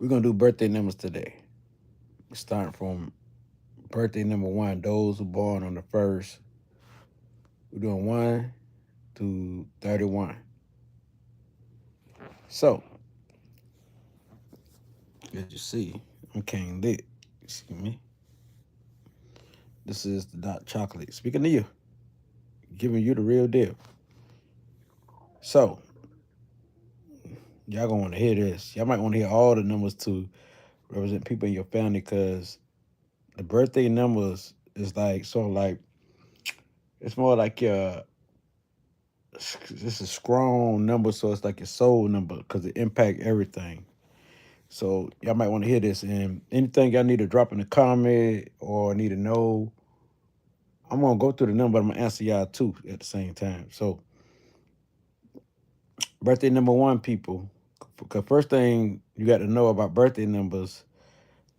We're gonna do birthday numbers today. Starting from birthday number 1, those who born on the first. We're doing 1 to 31. So, as you see, I'm King Lit. Excuse me. This is the Dark Chocolate. Speaking to you, giving you the real deal. So, y'all gonna want to hear this. Y'all might want to hear all the numbers to represent people in your family, because the birthday numbers is like sort of like, it's more like your, this is strong number, so it's like your soul number because it impact everything. So y'all might want to hear this, and anything y'all need to drop in the comment or need to know, I'm gonna go through the number. I'm gonna answer y'all too at the same time. So birthday number 1, people. Because first thing you got to know about birthday numbers,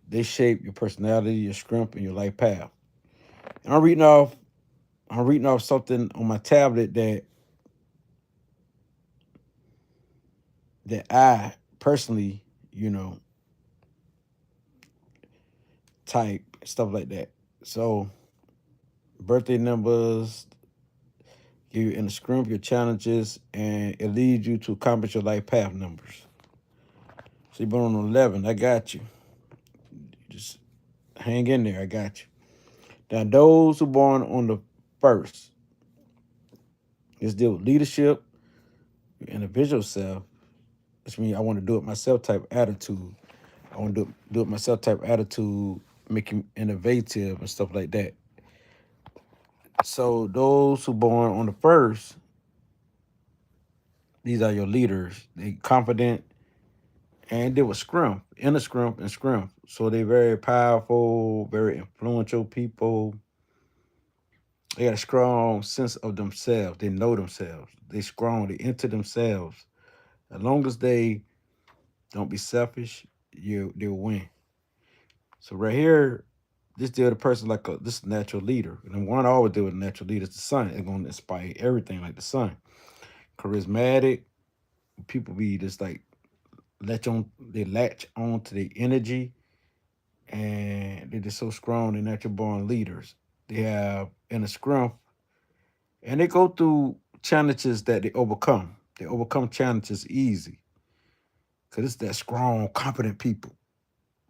they shape your personality, your strength, and your life path. And I'm reading off something on my tablet that I personally, type stuff like that. So birthday numbers give you in the scrimp your challenges, and it leads you to accomplish your life path numbers. So you're born on 11. I got you. Just hang in there. I got you. Now those who born on the first, let's deal with leadership, your individual self, which means I want to do it myself type attitude. I want to do it myself type attitude, making innovative and stuff like that. So those who born on the first, these are your leaders. They confident, and they were scrum, inner scrum and scrum. So they very powerful, very influential people. They got a strong sense of themselves. They know themselves. They strong. They into themselves. As long as they don't be selfish, they'll win. So right here, this deal with a person like this natural leader. And one I always deal with a natural leader is the sun. It's gonna inspire everything like the sun. Charismatic. People be just like latch on to the energy, and they're just so strong. They're natural born leaders. They have in a scrum, and they go through challenges that they overcome. They overcome challenges easy because it's that strong, confident people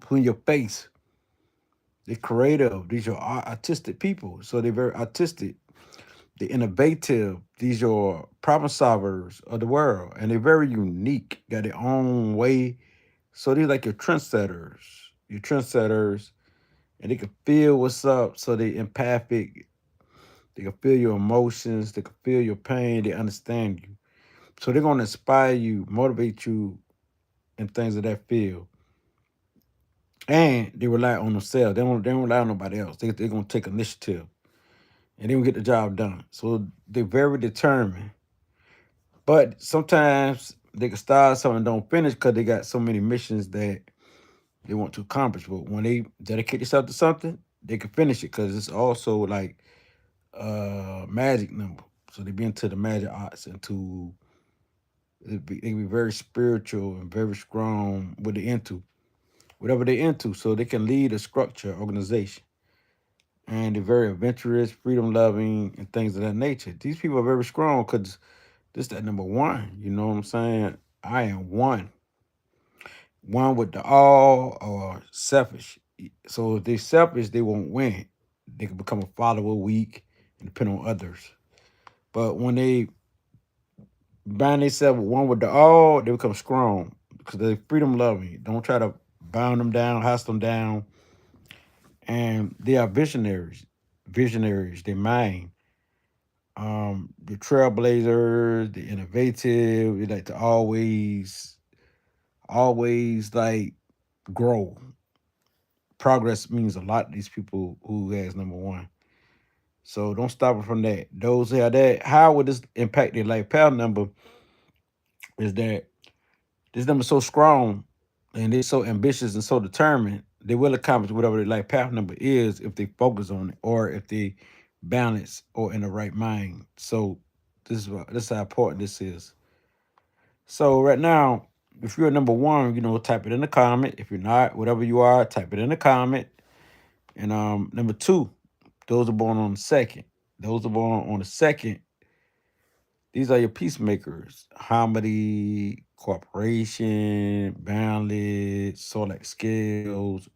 who in your face. They're creative. These are artistic people, so they're very artistic. They're innovative. These are problem solvers of the world, and they're very unique. Got their own way. So they're like your trendsetters. Your trendsetters, and they can feel what's up. So they empathic. They can feel your emotions. They can feel your pain. They understand you. So they're gonna inspire you, motivate you, and things of that field. And they rely on themselves. They don't rely on nobody else. They're gonna take initiative, and they gonna get the job done. So they're very determined. But sometimes they can start something and don't finish because they got so many missions that they want to accomplish. But when they dedicate themselves to something, they can finish it because it's also like magic number. So they be into the magic arts, into they be very spiritual and very strong what they into, whatever they into, so they can lead a structure, organization. And they're very adventurous, freedom loving, and things of that nature. These people are very strong because this that number 1. You know what I'm saying? I am one. One with the all or selfish. So if they're selfish, they won't win. They can become a follower, weak, and depend on others. But when they bind themselves one with the all, they become strong because they're freedom loving. Don't try to bound them down, house them down. And they are visionaries. Visionaries, they mind. The trailblazers, the innovative, they like to always like grow. Progress means a lot to these people who has number 1. So don't stop it from that. Those who have that, how would this impact their life path number is that this number is so strong and they're so ambitious and so determined, they will accomplish whatever their life path number is if they focus on it or if they balance or in the right mind. So this is how important this is. So right now, If you're a number one, type it in the comment. If you're not, whatever you are, type it in the comment. And number two, those are born on the second. Those are born on the second. These are your peacemakers. Harmony, cooperation, balance, sort like skills,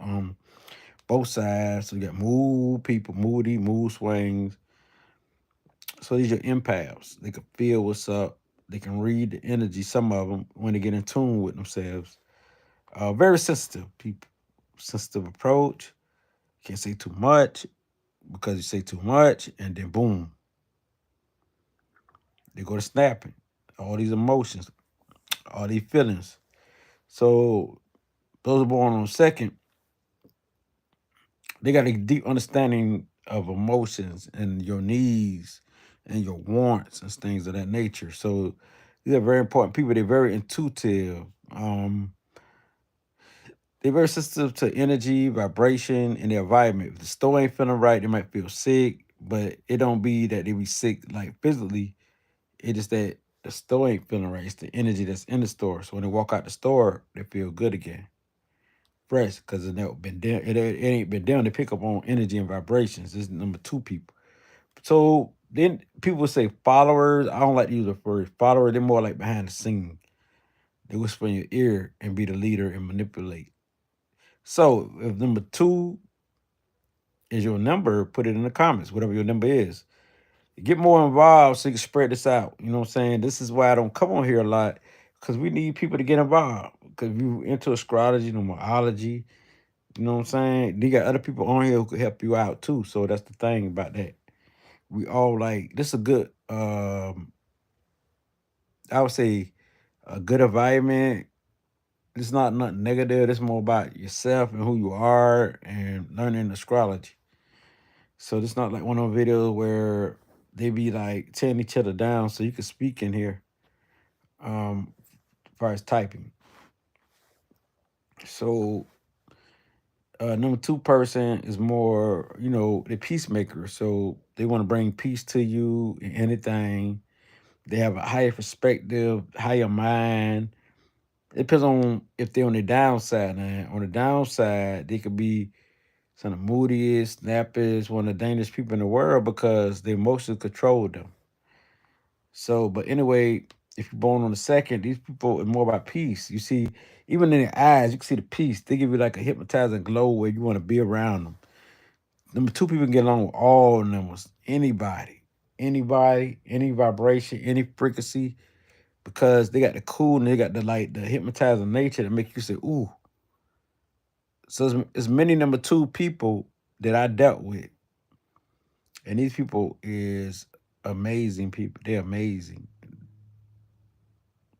both sides. So you got mood people, mood swings. So these are empaths. They can feel what's up. They can read the energy, some of them, when they get in tune with themselves. Very sensitive people. Sensitive approach. Can't say too much because you say too much, and then boom, they go to snapping. All these emotions, all these feelings. So those are born on second, they got a deep understanding of emotions and your needs and your wants and things of that nature. So these are very important people. They're very intuitive. They're very sensitive to energy, vibration, and the environment. If the store ain't feeling right, they might feel sick, but it don't be that they be sick like physically. It is that the store ain't feeling right. It's the energy that's in the store. So when they walk out the store, they feel good again, fresh, because it never been down. It ain't been down. They pick up on energy and vibrations. This is number two people. So then people say followers. I don't like to use the word follower. They're more like behind the scene. They whisper in your ear and be the leader and manipulate. So if number two is your number, put it in the comments, whatever your number is. Get more involved so you can spread this out. You know what I'm saying? This is why I don't come on here a lot, because we need people to get involved. Because if you into astrology, numerology, you know what I'm saying? You got other people on here who could help you out too. So that's the thing about that. We all like this is a good I would say a good environment. It's not nothing negative. It's more about yourself and who you are and learning astrology. So it's not like one of those videos where they be like tearing each other down so you can speak in here as far as typing. So number two person is more, the peacemaker. So they want to bring peace to you in anything. They have a higher perspective, higher mind. It depends on if they're on the downside. Now, on the downside, they could be some of the moodiest, snappiest, one of the dangerous people in the world because their emotions control them. So, but anyway, if you're born on the second, these people are more about peace. You see, even in their eyes, you can see the peace. They give you like a hypnotizing glow where you want to be around them. Number two, people can get along with all numbers, anybody, any vibration, any frequency, because they got the cool and they got the hypnotizing nature that make you say, ooh. So it's many number two people that I dealt with. And these people is amazing people. They're amazing.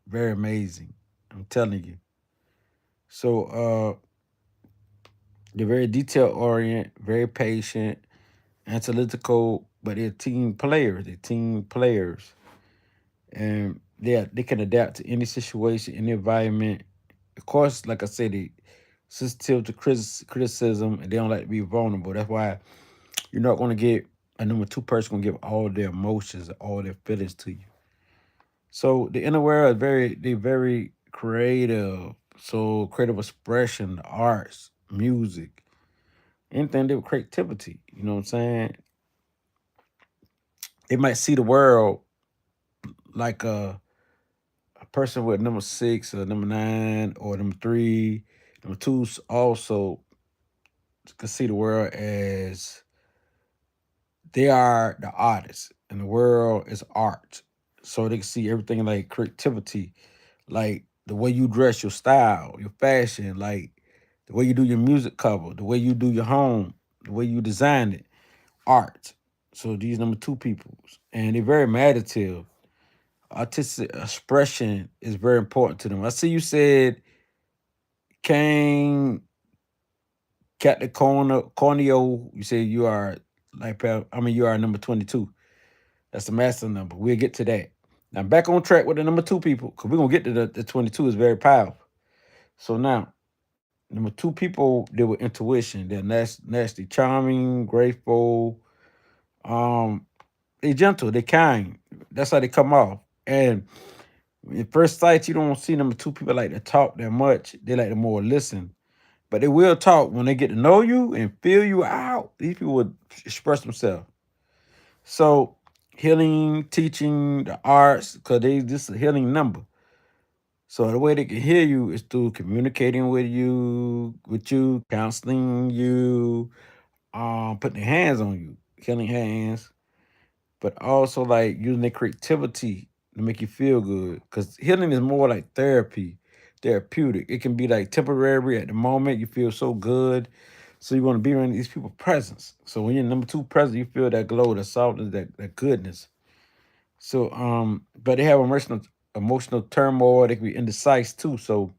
Very amazing. I'm telling you. So they're very detail oriented, very patient, analytical, but they're team players. They're team players. And they can adapt to any situation, any environment. Of course, like I said, they sensitive to criticism and they don't like to be vulnerable. That's why you're not gonna get a number two person gonna give all their emotions, all their feelings to you. So the inner world is very creative. So creative expression, arts, music, anything to do with creativity. You know what I'm saying? They might see the world like a person with number six or number nine or number three. Number two's also can see the world as they are the artists and the world is art. So they can see everything like creativity, like the way you dress, your style, your fashion, like the way you do your music cover, the way you do your home, the way you design it, art. So these number two people, and they're very meditative. Artistic expression is very important to them. I see you said Kane Cat the Corneo. You say you are you are number 22. That's the master number. We'll get to that. Now back on track with the number two people, because we're gonna get to the 22 is very powerful. So now, number two people deal with intuition. They're nasty, charming, grateful, they gentle, they kind. That's how they come off. And At first sight, you don't see number two people like to talk that much. They like to more listen. But they will talk when they get to know you and feel you out. These people would express themselves. So healing, teaching, the arts, because they just a healing number. So the way they can hear you is through communicating with you, counseling you, putting their hands on you, healing hands, but also like using their creativity to make you feel good. Because healing is more like therapy, therapeutic. It can be like temporary at the moment. You feel so good. So you want to be around these people presence. So when you're number two present, you feel that glow, that softness, that goodness. So but they have emotional turmoil, they can be indecisive too. So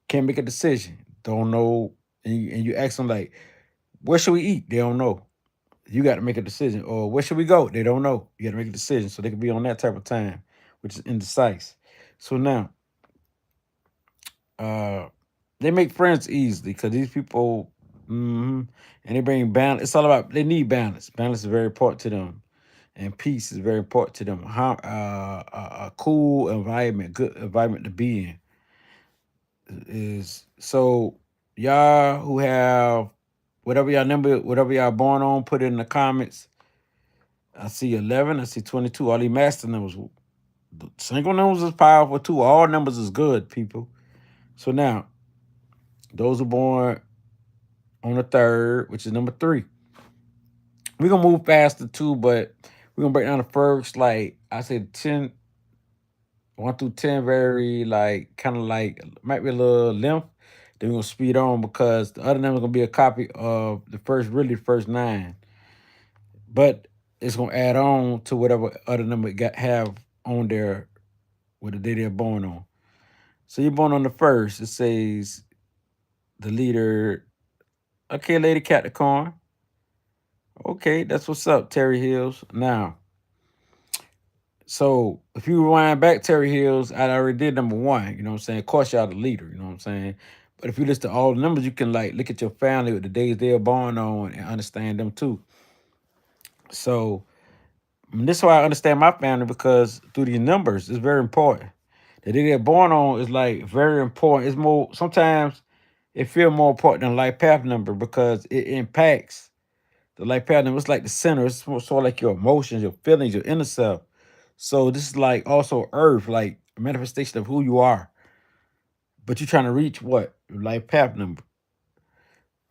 can't make a decision. Don't know. And you ask them like, where should we eat? They don't know. You got to make a decision. Or where should we go? They don't know. You got to make a decision. So they can be on that type of time, which is indecisive. So now, uh, they make friends easily because these people, and they bring balance. It's all about they need balance. Balance is very important to them, and peace is very important to them. A cool environment, good environment to be in is so. Y'all who have whatever y'all number, whatever y'all born on, put it in the comments. I see 11. I see 22. All these master numbers. Single numbers is powerful too. All numbers is good, people. So now, those who born on the third, which is number 3. We're gonna move faster too, but we're gonna break down the first, like I said, 10, 1 through 10, very like kind of like might be a little length. Then we're gonna speed on because the other number is gonna be a copy of the first, really the first 9. But it's gonna add on to whatever other number it got have on there with the day they're born on. So you're born on the first. It says the leader. Okay, Lady Capricorn. Okay, that's what's up, Terry Hills. Now, so if you rewind back, Terry Hills, I already did number 1. You know what I'm saying? Of course, y'all the leader. You know what I'm saying? But if you list all the numbers, you can like look at your family with the days they are born on and understand them too. So this is why I understand my family because through these numbers, it's very important. The day they're born on is like very important. It's more sometimes it feel more important than life path number because it impacts the life path number. It's like the center. It's more sort of like your emotions, your feelings, your inner self. So this is like also earth, like a manifestation of who you are. But you're trying to reach what? Your life path number.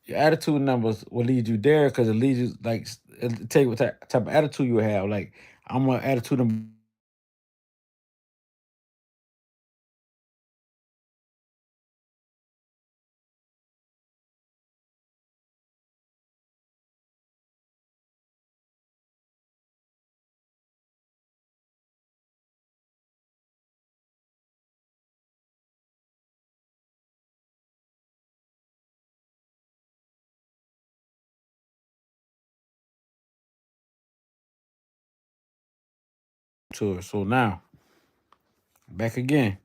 Your attitude numbers will lead you there because it leads you like it'll tell you what type of attitude you have. Like I'm an attitude number to it. So now, back again.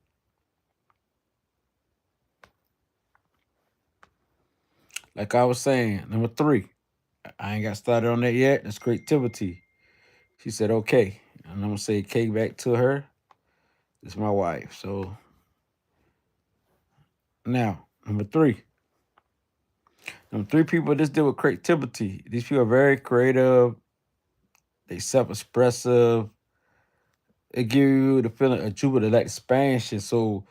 Like I was saying, number 3. I ain't got started on that yet. That's creativity. She said, okay. And I'm gonna say K back to her. It's my wife. So now, number 3. Number 3 people just deal with creativity. These people are very creative, they self-expressive. It give you the feeling of Jupiter, like expansion. So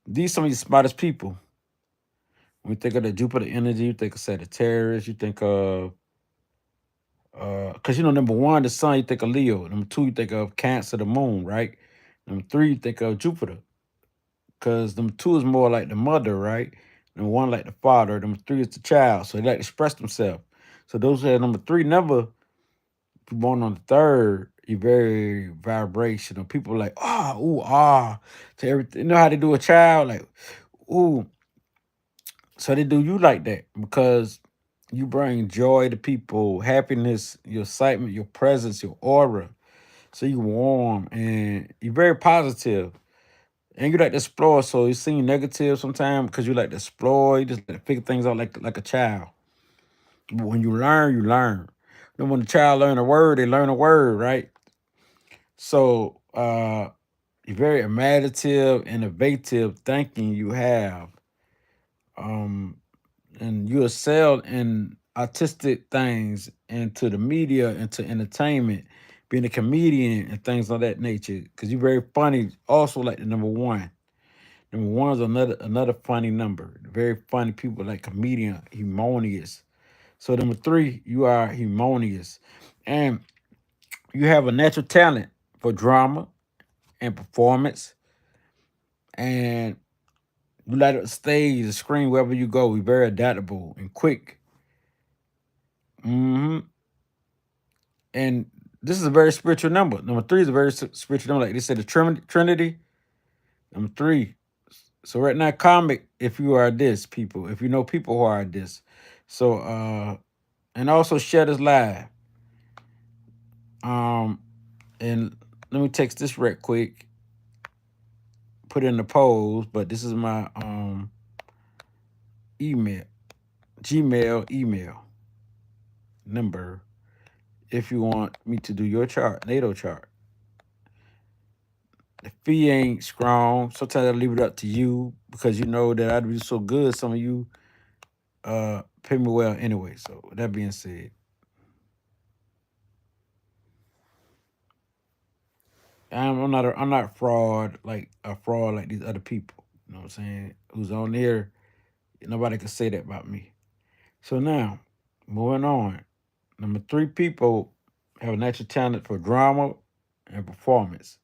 these some of the smartest people. When you think of the Jupiter energy, you think of Sagittarius, you think of because number 1, the sun, you think of Leo. Number 2, you think of Cancer, the moon, right? Number 3, you think of Jupiter. Because number 2 is more like the mother, right? Number 1 like the father. Number 3 is the child. So they like to express themselves. So those who have number 3 number, if you're born on the third, you're very vibrational. People like, ooh, to everything. You know how they do a child? Like, ooh. So they do you like that because you bring joy to people, happiness, your excitement, your presence, your aura. So you warm and you're very positive. And you like to explore, so you seem negative sometimes because you like to explore, you just like to figure things out like a child. But when you learn, you learn. Then when the child learn a word, they learn a word, right? So very imaginative, innovative thinking you have. Um, and you excel in artistic things, into the media, into entertainment, being a comedian and things of that nature. Because you're very funny. Also, like the number one. Number one is another funny number. Very funny people like comedian, humongous. So number three, you are humongous, and you have a natural talent for drama and performance, and you light up the stage, the screen, wherever you go. You're very adaptable and quick. And this is a very spiritual number. Number three is a very spiritual number. Like they said, the Trinity. Number three. So right now, comic. If you are this people, if you know people who are this, so and also share this live. Um, and let me text this right quick. Put it in the polls, but this is my email, Gmail email number. If you want me to do your chart, NATO chart. The fee ain't strong. Sometimes I leave it up to you because you know that I do so good. Some of you pay me well anyway. So with that being said, I'm not fraud like a fraud like these other people. You know what I'm saying? Who's on there? Nobody can say that about me. So now, moving on. Number three, people have a natural talent for drama and performance.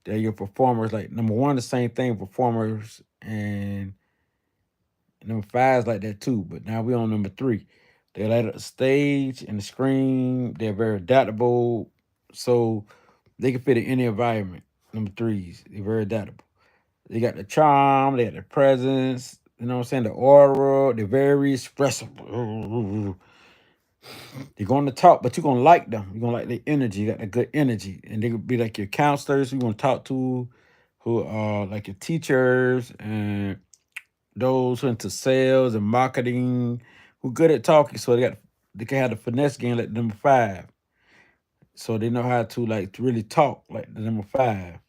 They're your performers. Like number one, the same thing, performers, and number five is like that too. But now we on number three. They light up the stage and the screen. They're very adaptable, so they can fit in any environment. Number threes, they're very adaptable. They got the charm. They got the presence. You know what I'm saying? The aura. They're very expressive. They're going to talk, but you're gonna like them. You're gonna like their energy. You got the good energy, and they could be like your counselors. You want to talk to, who are like your teachers and those who into sales and marketing, who good at talking. So they can have the finesse game like number five. So they know how to like to really talk like the number five.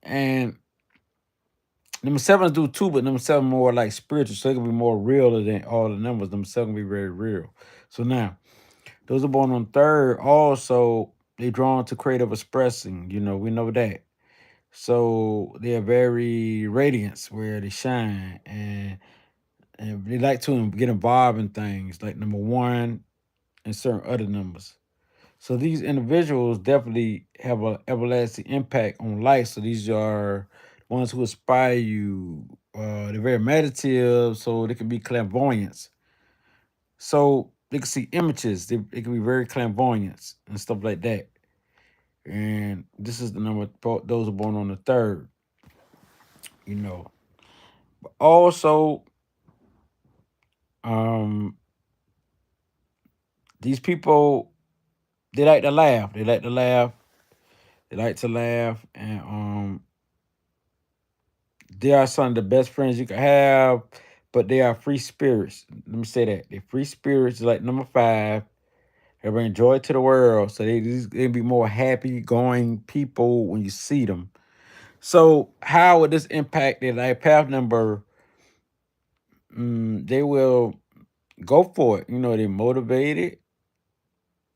And number sevens do too, but number seven more like spiritual, so it can be more real than all the numbers. Number seven can be very real. So now those are born on third also they drawn to creative expressing. You know, we know that. So they are very radiance where they shine and they like to get involved in things like number one and certain other numbers. So these individuals definitely have an everlasting impact on life. So these are ones who inspire you. They're very meditative, so they can be clairvoyants. So they can see images. They can be very clairvoyant and stuff like that. And this is the number. Those are born on the third. You know. Also, um, these people they like to laugh. They like to laugh. They like to laugh, and they are some of the best friends you can have. But they are free spirits. Let me say that they're free spirits, like number five. They bring joy to the world, so they be more happy going people when you see them. So how would this impact their life path number? They will go for it. You know, they're motivated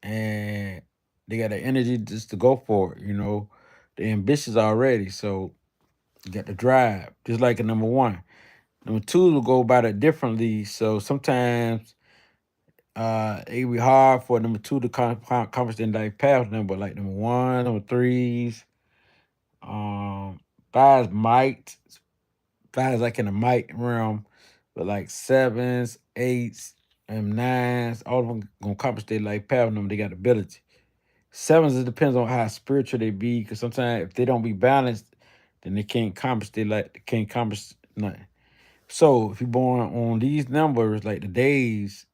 and they got the energy just to go for it. You know, they're ambitious already, so you got the drive, just like a number one. Number two will go about it differently. So sometimes it will be hard for number two to accomplish their life path number, like number one, number threes. Um, fives might, fives like in the might realm, but like sevens, eights, and nines, all of them gonna accomplish their life path number. They got ability. Sevens, it depends on how spiritual they be, because sometimes if they don't be balanced, then they can't accomplish they can't accomplish nothing. So if you're born on these numbers, like the days,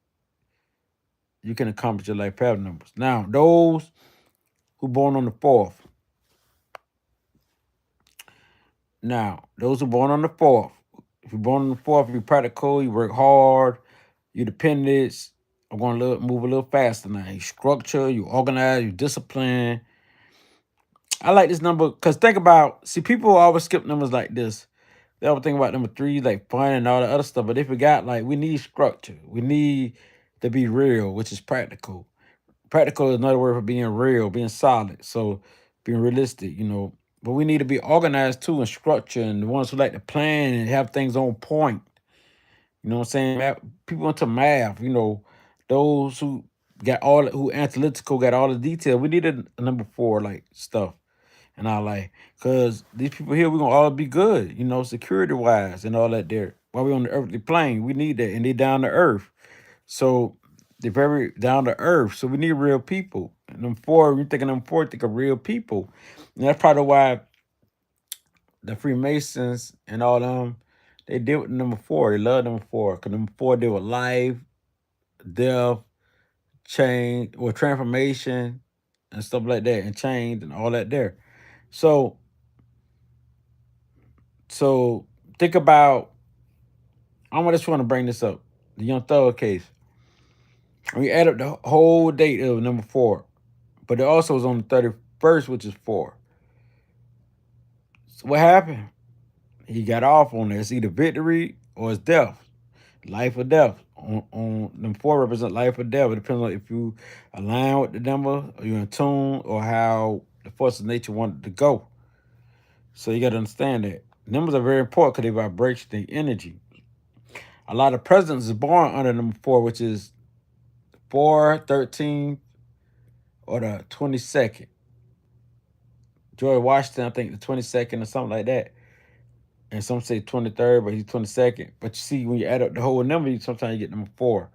you can accomplish your life path numbers. Now, those who born on the fourth. Now, those who born on the fourth. If you're born on the fourth, you're practical, you work hard, you're dependent, are going to move a little faster now. You structure, you organize, you discipline. I like this number because think about, see, people always skip numbers like this. They always think about number three, like fun and all the other stuff, but they forgot like we need structure. We need to be real, which is practical. Practical is another word for being real, being solid. So being realistic, you know. But we need to be organized too and structure and the ones who like to plan and have things on point. You know what I'm saying? People into math, you know, those who got all who analytical got all the detail. We need a number four like stuff in our life. Cause these people here, we're gonna all be good, you know, security wise and all that there. While we on the earthly plane, we need that. And they down to earth. So they're very down to earth. So we need real people. And them four, we thinking them four, think of real people. And that's probably why the Freemasons and all them, they deal with number four. They love number four. Cause number four deal with life, death, change, or transformation and stuff like that, and change and all that there. So so think about, I just want to bring this up. The Young Thug case. We add up the whole date of number four, but it also was on the 31st, which is four. So what happened? He got off on there. It's either victory or it's death. Life or death. On number four represent life or death. It depends on if you align with the number, or you're in tune, or how the force of nature wanted to go. So you got to understand that. Numbers are very important because they vibration, the energy. A lot of presidents is born under number four, which is 4, 13, or the 22nd. George Washington, I think the 22nd or something like that. And some say 23rd, but he's 22nd. But you see, when you add up the whole number, sometimes you get number four.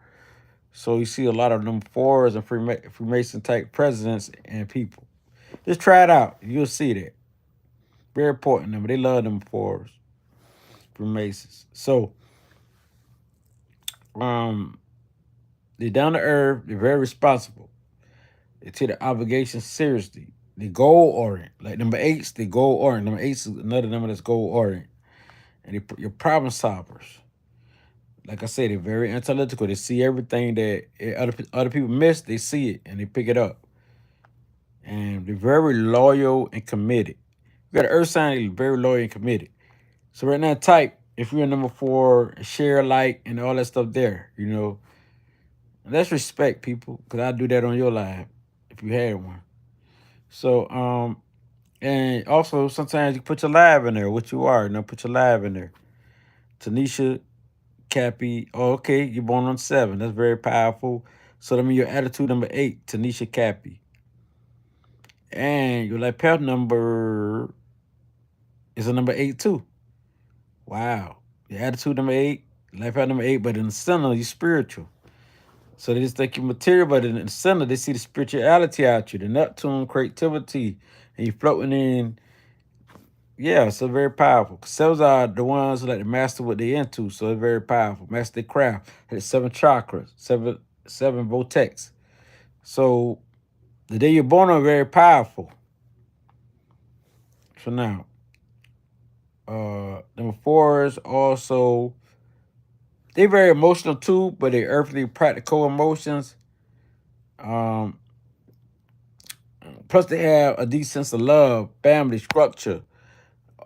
So you see a lot of number fours and Freemason type presidents and people. Just try it out. You'll see that. Very important number. They love number fours, Freemasons. So they're down to earth. They're very responsible. They take the obligation seriously. They goal orient. Like number eights, they goal orient. Number eight is another number that's goal orient. And you're problem solvers. Like I said, they're very analytical. They see everything that other people miss. They see it and they pick it up. And they're very loyal and committed. You got an earth sign, they're very loyal and committed. So right now, type if you're number four, share, like, and all that stuff there. You know, and that's respect, people, because I do that on your live if you had one. So and also sometimes you put your live in there, what you are. You know, put your live in there. Tanisha, Cappy. Oh, okay, you're born on 7. That's very powerful. So that means your attitude number 8, Tanisha Cappy. And your life path number is a number 8 too. Wow. Your attitude number 8, life path number 8, but in the center, you're spiritual. So they just think you're material, but in the center, they see the spirituality out you, the Neptune creativity, and you're floating in. Yeah, so very powerful. Cells are the ones who like to master what they're into, so it's very powerful. Master their craft. It's 7 chakras, seven vortex. So the day you're born are very powerful. So now, number 4 is also, they're very emotional too, but they're earthly practical emotions. Um, Plus they have a deep sense of love, family, structure.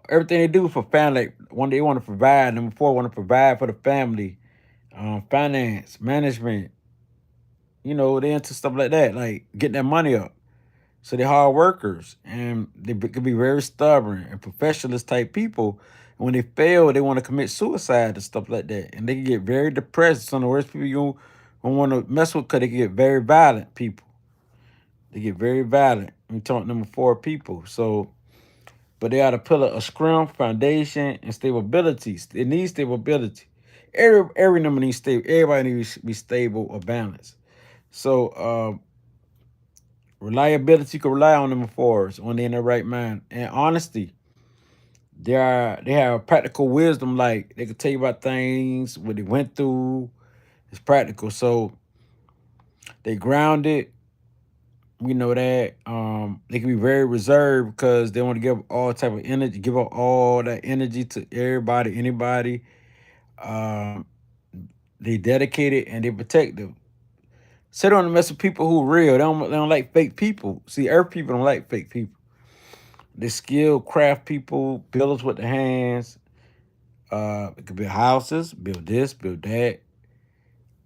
Everything they do for family, one they want to provide. Number 4 want to provide for the family, finance, management. You know, they into stuff like that, like getting that money up. So they're hard workers and they could be very stubborn and professionalist type people. And when they fail, they want to commit suicide and stuff like that. And they can get very depressed. Some of the worst people you don't want to mess with because they can get very violent people. They get very violent. I'm talking number 4 people. So, but they are the pillar of strength, foundation, and stability. It needs stability. Every number needs stable. Everybody needs to be stable or balanced. So reliability, you can rely on them fours when they're in the right mind. And honesty. They have practical wisdom, like they can tell you about things, what they went through. It's practical. So they grounded. We know that. They can be very reserved because they want to give all type of energy, give up all that energy to everybody, anybody. Um, they dedicated and they protect them. So they don't mess with people who are real. They don't like fake people. See, earth people don't like fake people. They skilled craft people, builders with their hands. It could be houses, build this, build that.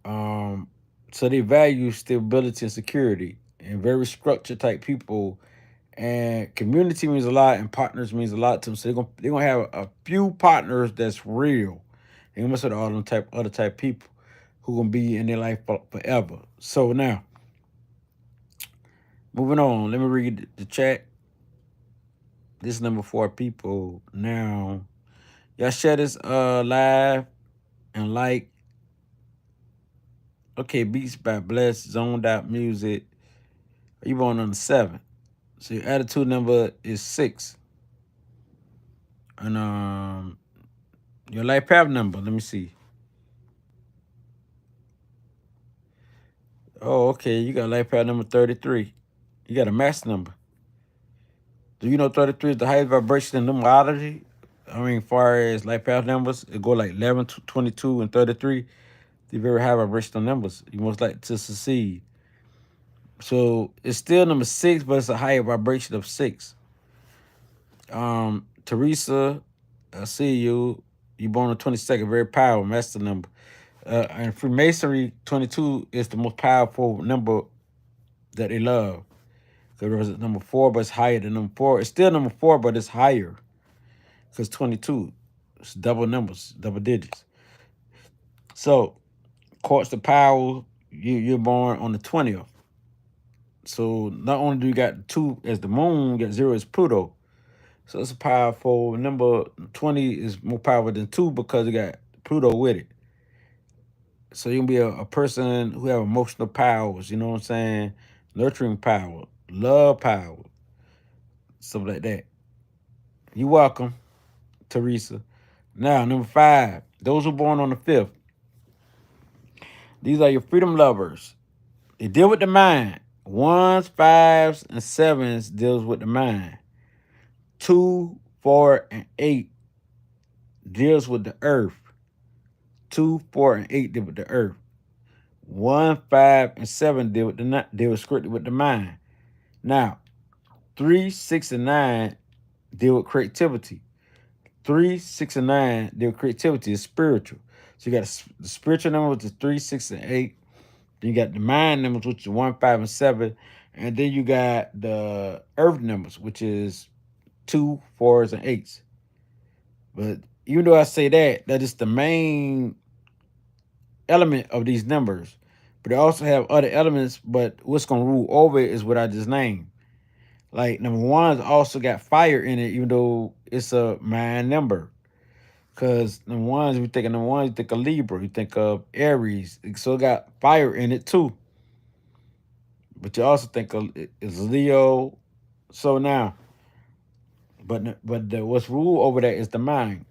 Um, so they value stability and security, and very structured type people. And community means a lot, and partners means a lot to them. So they're gonna have a few partners that's real. They must have all them type other type people who gonna be in their life forever. So now, moving on. Let me read the chat. This is number 4 people. Now, y'all share this live and like. Okay, Beats by Bless, Zoned Out Music. You born on the 7th. So your attitude number is 6. And your life path number, let me see. Oh, okay. You got life path number 33. You got a mass number. Do you know 33 is the highest vibration in numerology? I mean, far as life path numbers, it go like 11, 22, and 33. They're very high vibrational numbers. You most like to succeed. So it's still number 6, but it's a higher vibration of 6. Teresa, I see you. You born on the 22nd, very powerful, master number. And Freemasonry, 22 is the most powerful number that they love. Because it represents number 4, but it's higher than number 4. It's still number 4, but it's higher. Because 22, it's double numbers, double digits. So, quartz the power, you're born on the 20th. So, not only do you got 2 as the moon, you got 0 as Pluto. So, it's a powerful number. 20 is more powerful than 2 because you got Pluto with it. So, you can be a person who have emotional powers, you know what I'm saying? Nurturing power, love power, stuff like that. You're welcome, Teresa. Now, number 5, those who are born on the 5th. These are your freedom lovers. They deal with the mind. 1s, 5s, and 7s deals with the mind. 2, 4, and 8 deals with the earth. 2, 4, and 8 deal with the earth. 1, 5, and 7 deal strictly with the mind. Now, 3, 6, and 9 deal with creativity. 3, 6, and 9 deal with creativity. Is spiritual. So you got the spiritual number, which is 3, 6, and 8. Then you got the mind numbers, which is 1, 5, and 7. And then you got the earth numbers, which is 2, 4s, and 8s. But even though I say that is the main element of these numbers. But they also have other elements, but what's going to rule over it is what I just named. Like number 1's also got fire in it, even though it's a mind number. Because number 1's, if you think of number 1, you think of Libra, you think of Aries. So it got fire in it too. But you also think of it's Leo. So now, what's ruled over that is the mind.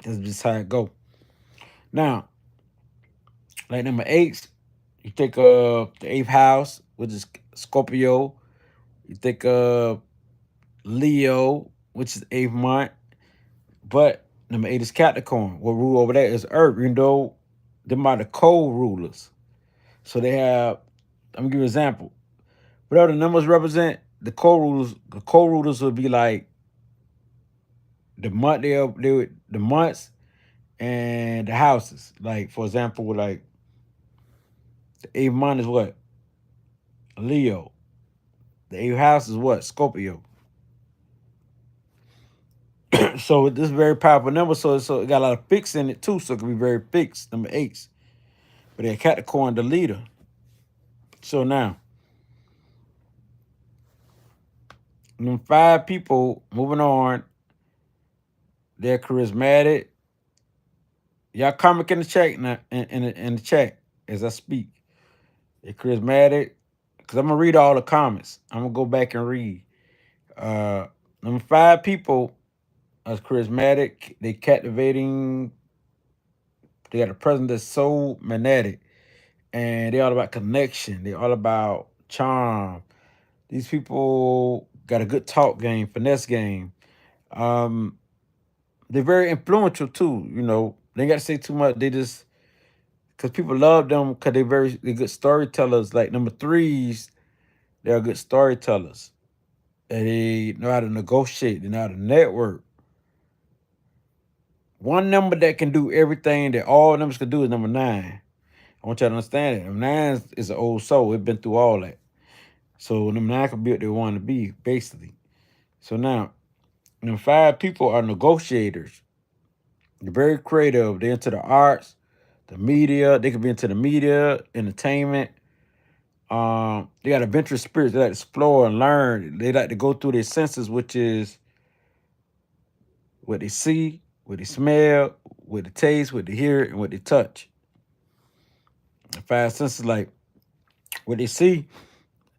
That's just how it go. Now, like number 8, you think of the 8th house, which is Scorpio. You think of Leo, which is 8th month. But number 8 is Capricorn. What rule over that is Earth, even though them are the co-rulers. So they have, I'm gonna give you an example. Whatever the numbers represent, the co-rulers would be like the month the months and the houses. Like for example, like the 8th month is what? Leo. The 8th house is what? Scorpio. So this is a very powerful number. So it got a lot of fix in it too. So it can be very fixed. Number 8. But they Capricorn the leader. So now, them 5 people moving on. They're charismatic. Y'all comment in the chat in the chat as I speak. They're charismatic. Cause I'm gonna read all the comments. I'm gonna go back and read. Number 5 people are charismatic. They captivating. They got a presence that's so magnetic, and they're all about connection. They're all about charm. These people got a good talk game, finesse game. Um, they're very influential too. You know, they ain't got to say too much. They just because people love them because they're good storytellers. Like number 3s, they're good storytellers. And they know how to negotiate. They know how to network. One number that can do everything that all numbers can do is number 9. I want y'all to understand it. Number 9 is an old soul. It's been through all that. So number 9 can be what they want to be, basically. So now, number 5 people are negotiators. They're very creative. They're into the arts, the media. They could be into the media, entertainment. They got adventurous spirits. They like to explore and learn. They like to go through their senses, which is what they see, what they smell, what they taste, what they hear, and what they touch. The 5 senses, like what they see,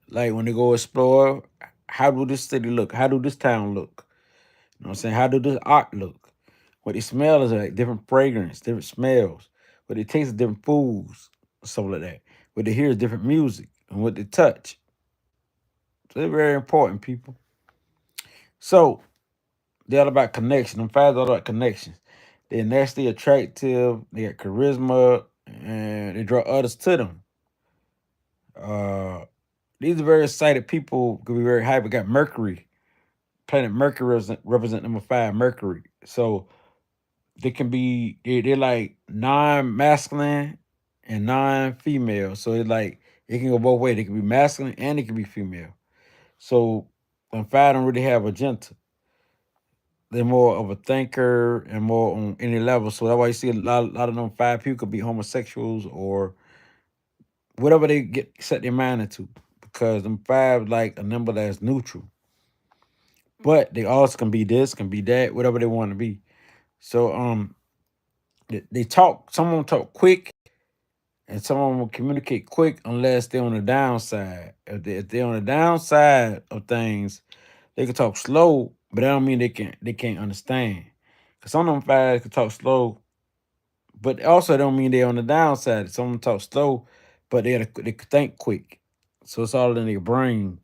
like when they go explore, how do this city look? How do this town look? You know what I'm saying? How do this art look? What they smell is like different fragrance, different smells. What they taste is different foods, stuff like that. What they hear is different music, and what they touch. So they're very important, people. So they're all about connection. Them 5's all about connections. They're naturally attractive. They got charisma, and they draw others to them. Uh, these are very excited people. Could be very hyper. Got Mercury. Planet Mercury represent number 5, Mercury. So they can be they're like non-masculine and non-female. So it's like it can go both ways. They can be masculine and it can be female. So when 5 don't really have a gender, they're more of a thinker and more on any level. So that's why you see a lot of them 5 people could be homosexuals or whatever they get set their mind into. Because them 5 like a number that's neutral. But they also can be this, can be that, whatever they want to be. So they talk. Some of them talk quick, and some of them will communicate quick unless they're on the downside. If they're on the downside of things, they can talk slow, but that don't mean they can't understand. Cause some of them 5 can talk slow, but also don't mean they're on the downside. Some of them talk slow, but they think quick. So it's all in their brain.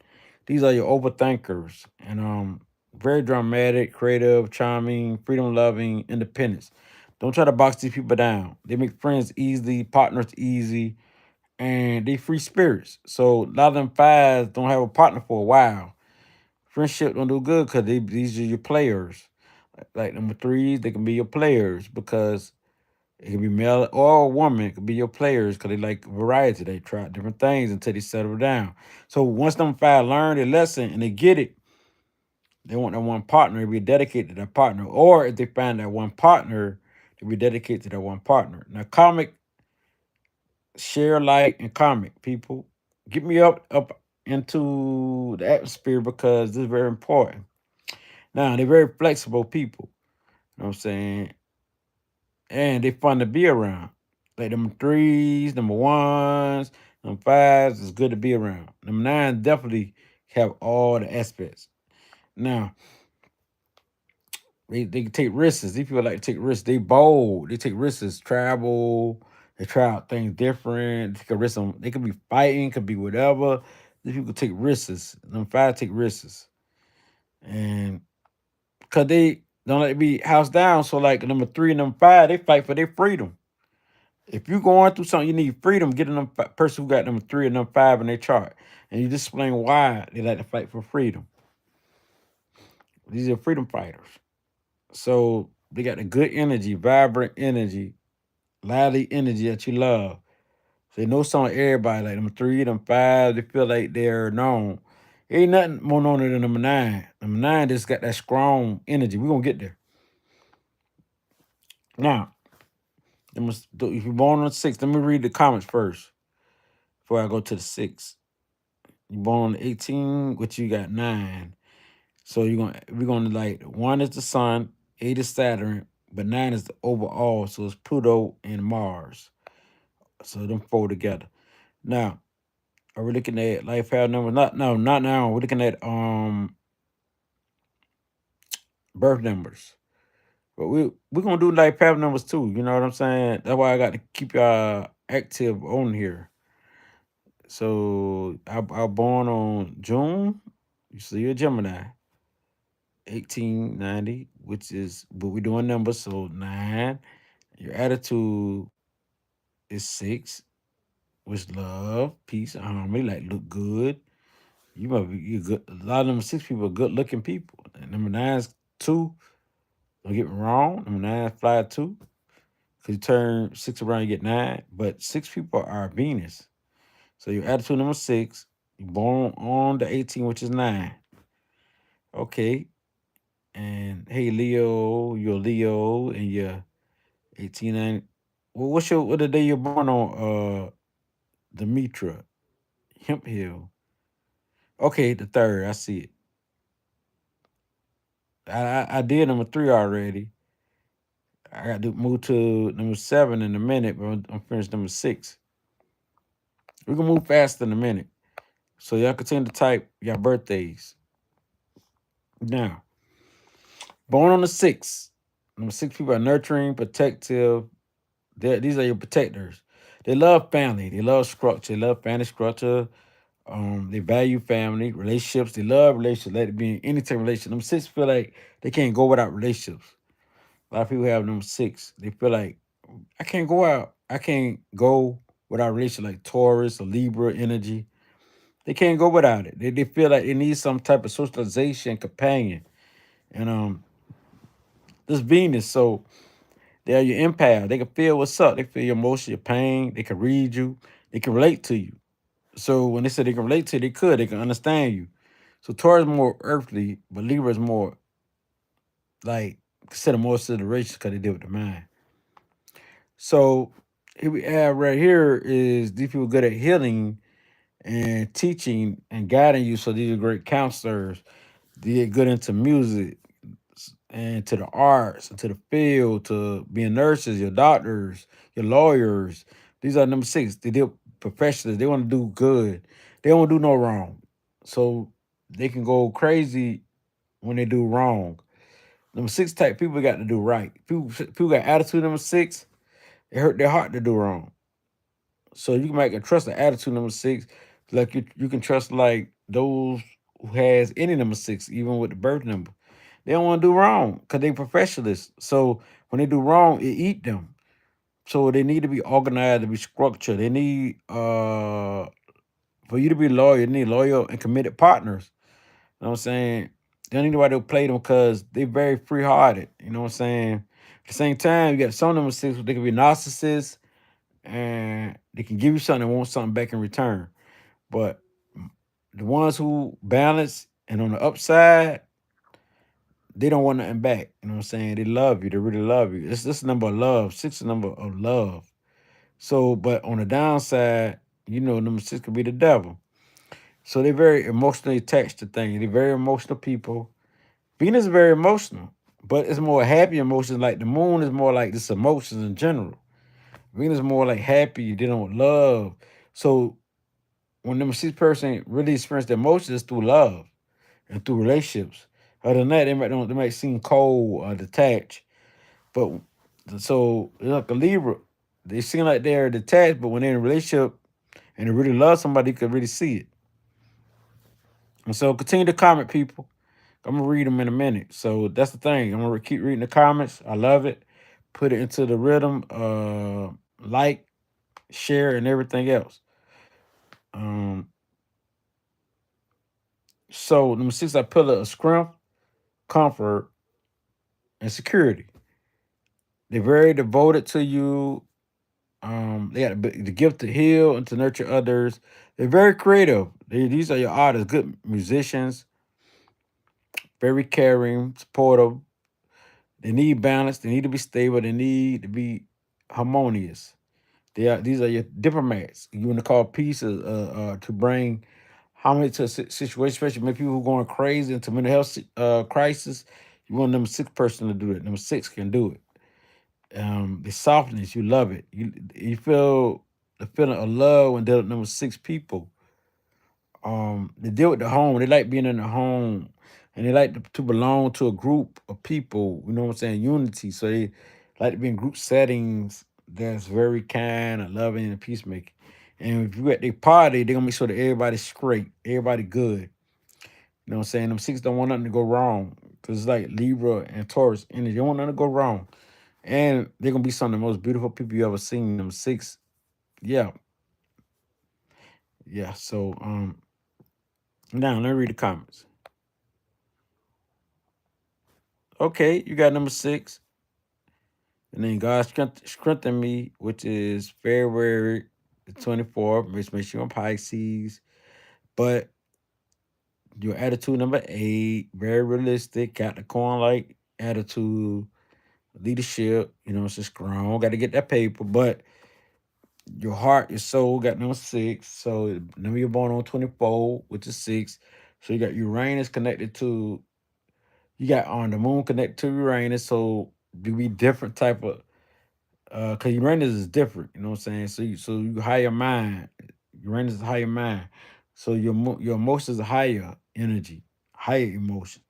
These are your overthinkers, and very dramatic, creative, charming, freedom loving, independence. Don't try to box these people down. They make friends easily, partners easy, and they free spirits. So a lot of them 5s don't have a partner for a while. Friendship don't do good because these are your players. Like number 3s, they can be your players because it can be male or a woman. It could be your players because they like variety. They try different things until they settle down. So once them 5 learn their lesson and they get it, they want that one partner to be dedicated to that partner. Or if they find that one partner, to be dedicated to that one partner. Now, comic, share, like, and comment, people. Get me up into the atmosphere because this is very important. Now, they're very flexible people. You know what I'm saying? And they fun to be around. Like them 3s, number 1s, them 5s is good to be around. Number 9 definitely have all the aspects. Now, they can take risks. These people like to take risks. They bold. They take risks. Travel. They try out things different. They take a risk on. They could be fighting. Could be whatever. These people take risks. Them 5 take risks, and cause they don't like to be housed down. So like number 3 and number 5, they fight for their freedom. If you're going through something, you need freedom. Get a person who got number 3 and number 5 in their chart, and you just explain why they like to fight for freedom. These are freedom fighters. So they got a good energy, vibrant energy, lively energy that you love. So they know some of everybody, like number 3, them 5, they feel like they're known. Ain't nothing more known than number 9. Number 9 just got that strong energy. We're gonna get there. Now, if you're born on the 6th, let me read the comments first before I go to the 6th. You're born on the 18, which you got 9. So we're gonna like 1 is the sun, 8 is Saturn, but 9 is the overall. So it's Pluto and Mars. So them 4 together. Now, are we looking at life path numbers? Not now. We're looking at birth numbers. But we're gonna do life path numbers too. You know what I'm saying? That's why I got to keep y'all active on here. So I born on June. You see, you're a Gemini. 1890, which is, but we're doing numbers. So 9. Your attitude is 6, which love, peace, harmony, like look good. You must be you good. A lot of them six people are good looking people. And number nine's two. Don't get me wrong. Number nine fly two. Cause you turn six around, you get nine. But six people are Venus. So your attitude number six. You born on the 18, which is nine. Okay. And hey Leo, you're Leo, and you're 18 9. Well, what the day you're born on? Demetra, Hemp Hill. Okay, the third. I see it. I did number three already. I got to move to number seven in a minute, but I'm finished number six. We can move faster in a minute. So y'all continue to type your birthdays. Now, born on the sixth. Number six people are nurturing, protective. These are your protectors. They love family. They love structure. They love family structure. They value family, relationships. They love relationships. Let it be in any type of relationship. Number six feel like they can't go without relationships. A lot of people have number six. They feel like I can't go out. I can't go without a relationship like Taurus or Libra energy. They can't go without it. They feel like they need some type of socialization companion. And this Venus, so they're your empath. They can feel what's up. They feel your emotion, your pain. They can read you. They can relate to you. So when they say they can relate to you, they could. They can understand you. So Taurus is more earthly, but Libra is more like consider more consideration because they deal with the mind. So here we have right here is these people good at healing and teaching and guiding you. So these are great counselors. They get good into music and to the arts and to the field, to being nurses, your doctors, your lawyers. These are number six. They deal professionals. They want to do good. They don't do no wrong. So they can go crazy when they do wrong. Number six type people got to do right. People got attitude number six. It hurt their heart to do wrong. So you can make a trust the attitude number six. Like you can trust like those who has any number six, even with the birth number. They don't want to do wrong because they professionalists. So when they do wrong, it eat them. So they need to be organized, to be structured. They need for you to be loyal, you need loyal and committed partners. You know what I'm saying? They don't need nobody to play them because they're very free hearted. You know what I'm saying? At the same time, you got some number six, they can be narcissists and they can give you something and want something back in return. But the ones who balance and on the upside, they don't want nothing back. You know what I'm saying? They love you. They really love you. This number of love. Six is a number of love. So, but on the downside, number six could be the devil. So they're very emotionally attached to things. They're very emotional people. Venus is very emotional, but it's more happy emotions. Like the moon is more like this emotions in general. Venus is more like happy, dealing with love. So when number six person really experience the emotions, it's through love and through relationships. Other than that, they might seem cold or detached. But so like a Libra, they seem like they're detached, but when they're in a relationship and they really love somebody, you can really see it. And so continue to comment, people. I'm gonna read them in a minute. So that's the thing. I'm gonna keep reading the comments. I love it. Put it into the rhythm. Like, share, and everything else. Um, so number six, I put a strength, comfort, and security. They're very devoted to you. They got the gift to heal and to nurture others. They're very creative. These are your artists, good musicians, very caring, supportive. They need balance. They need to be stable. They need to be harmonious. These are your diplomats. You want to call peace to bring harmony to a situation, especially maybe people who are going crazy into mental health crisis. You want number six person to do it. Number six can do it. The softness, you love it. You feel the feeling of love when they're number six people. They deal with the home. They like being in the home, and they like to belong to a group of people. You know what I'm saying? Unity. So they like to be in group settings that's very kind and loving and peacemaking. And if you at their party, they're gonna make sure that everybody's straight, everybody good. You know what I'm saying? Them six don't want nothing to go wrong. Cause it's like Libra and Taurus energy. They don't want nothing to go wrong. And they're gonna be some of the most beautiful people you ever seen. Them six, yeah, yeah. So Now, let me read the comments. Okay, you got number 6. And then God strengthened me, which is February the 24th, which makes you on Pisces. But your attitude number 8, very realistic, Capricorn like attitude, leadership, it's just strong. Got to get that paper. But your heart, your soul got number 6. So number you're born on 24, which is 6. So you got Uranus connected to, you got on the moon connected to Uranus. So you be different type of cause Uranus is different, you know what I'm saying? So you higher mind. Uranus is higher mind. So your emotions are higher energy, higher emotion.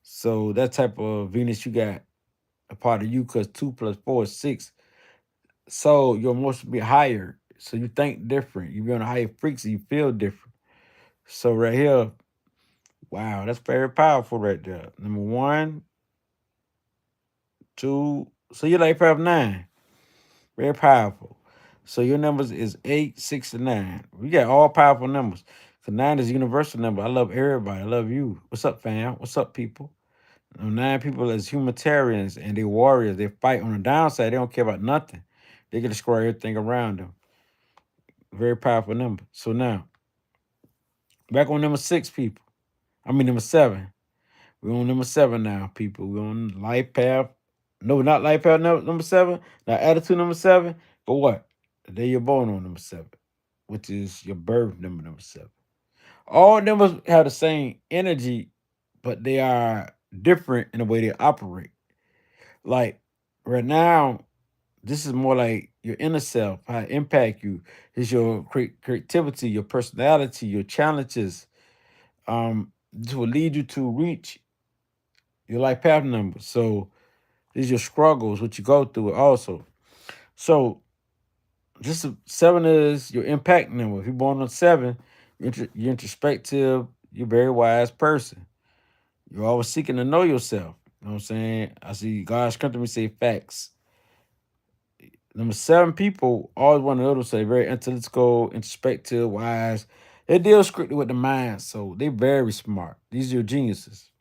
So that type of Venus you got a part of you because 2 plus 4 is 6. So your emotions be higher. So you think different. You be on a higher frequency, you feel different. So right here, wow, that's very powerful right there. Number 1, 2. So you like 9. Very powerful. So your numbers is 8, 6, and 9. We got all powerful numbers. So 9 is a universal number. I love everybody. I love you. What's up, fam? What's up, people? 9 people is humanitarians and they warriors. They fight on the downside. They don't care about nothing. They can destroy everything around them. Very powerful number. So now, back on number 6, people. I mean number 7. We're on number 7 now, people. We're on life path. No, not life path number 7. Not attitude number 7. But what? The day you're born on number 7, which is your birth number 7. All numbers have the same energy, but they are different in the way they operate. Like right now, this is more like your inner self, how it impact you. It's your creativity, your personality, your challenges. This will lead you to reach your life path number. So these are your struggles, what you go through also. So this 7 is your impact number. If you're born on 7, you're introspective, you're a very wise person. You're always seeking to know yourself. You know what I'm saying? I see God strengthen me say facts. Number 7 people always want to know themselves. Say very analytical, introspective, wise. They deal strictly with the mind, so they're very smart. These are your geniuses.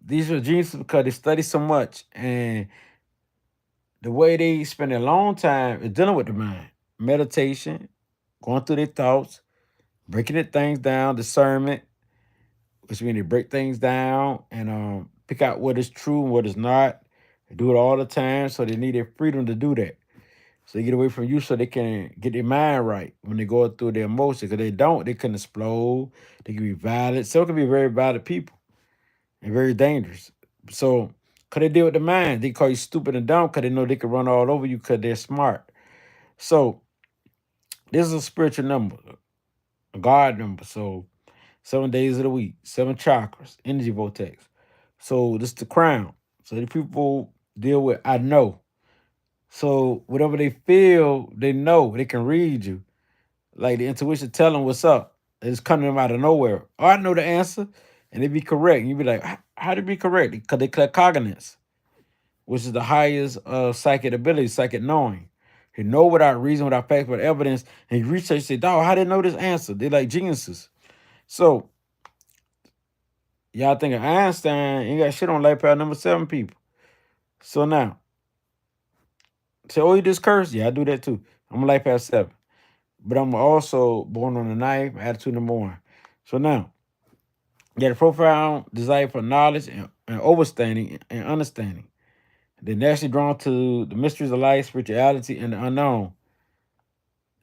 These are geniuses because they study so much, and the way they spend a long time is dealing with the mind. Meditation, going through their thoughts, breaking the things down, discernment, which means they break things down and pick out what is true and what is not. They do it all the time, so they need their freedom to do that. So they get away from you so they can get their mind right when they go through their emotions. Because they don't, they can explode. They can be violent. Some can be very violent people and very dangerous. So, because they deal with the mind, they call you stupid and dumb because they know they can run all over you because they're smart. So, this is a spiritual number, a God number. So, 7 days of the week, 7 chakras, energy vortex. So, this is the crown. So, the people deal with, I know. So, whatever they feel, they know. They can read you. Like the intuition tell them what's up. It's coming to them out of nowhere. Oh, I know the answer. And they be correct. And you be like, how to be correct? Because they collect cognites, which is the highest psychic ability, psychic knowing. He know without reason, without facts, without evidence. And you research, say, dog, how they know this answer? They're like geniuses. So, y'all think of Einstein, ain't got shit on life path number 7 people. So now, say, oh, you just cursed? Yeah, I do that too. I'm a life path 7. But I'm also born on the 9th, attitude number 1. So now, you got a profound desire for knowledge and overstanding and understanding. They're naturally drawn to the mysteries of life, spirituality, and the unknown.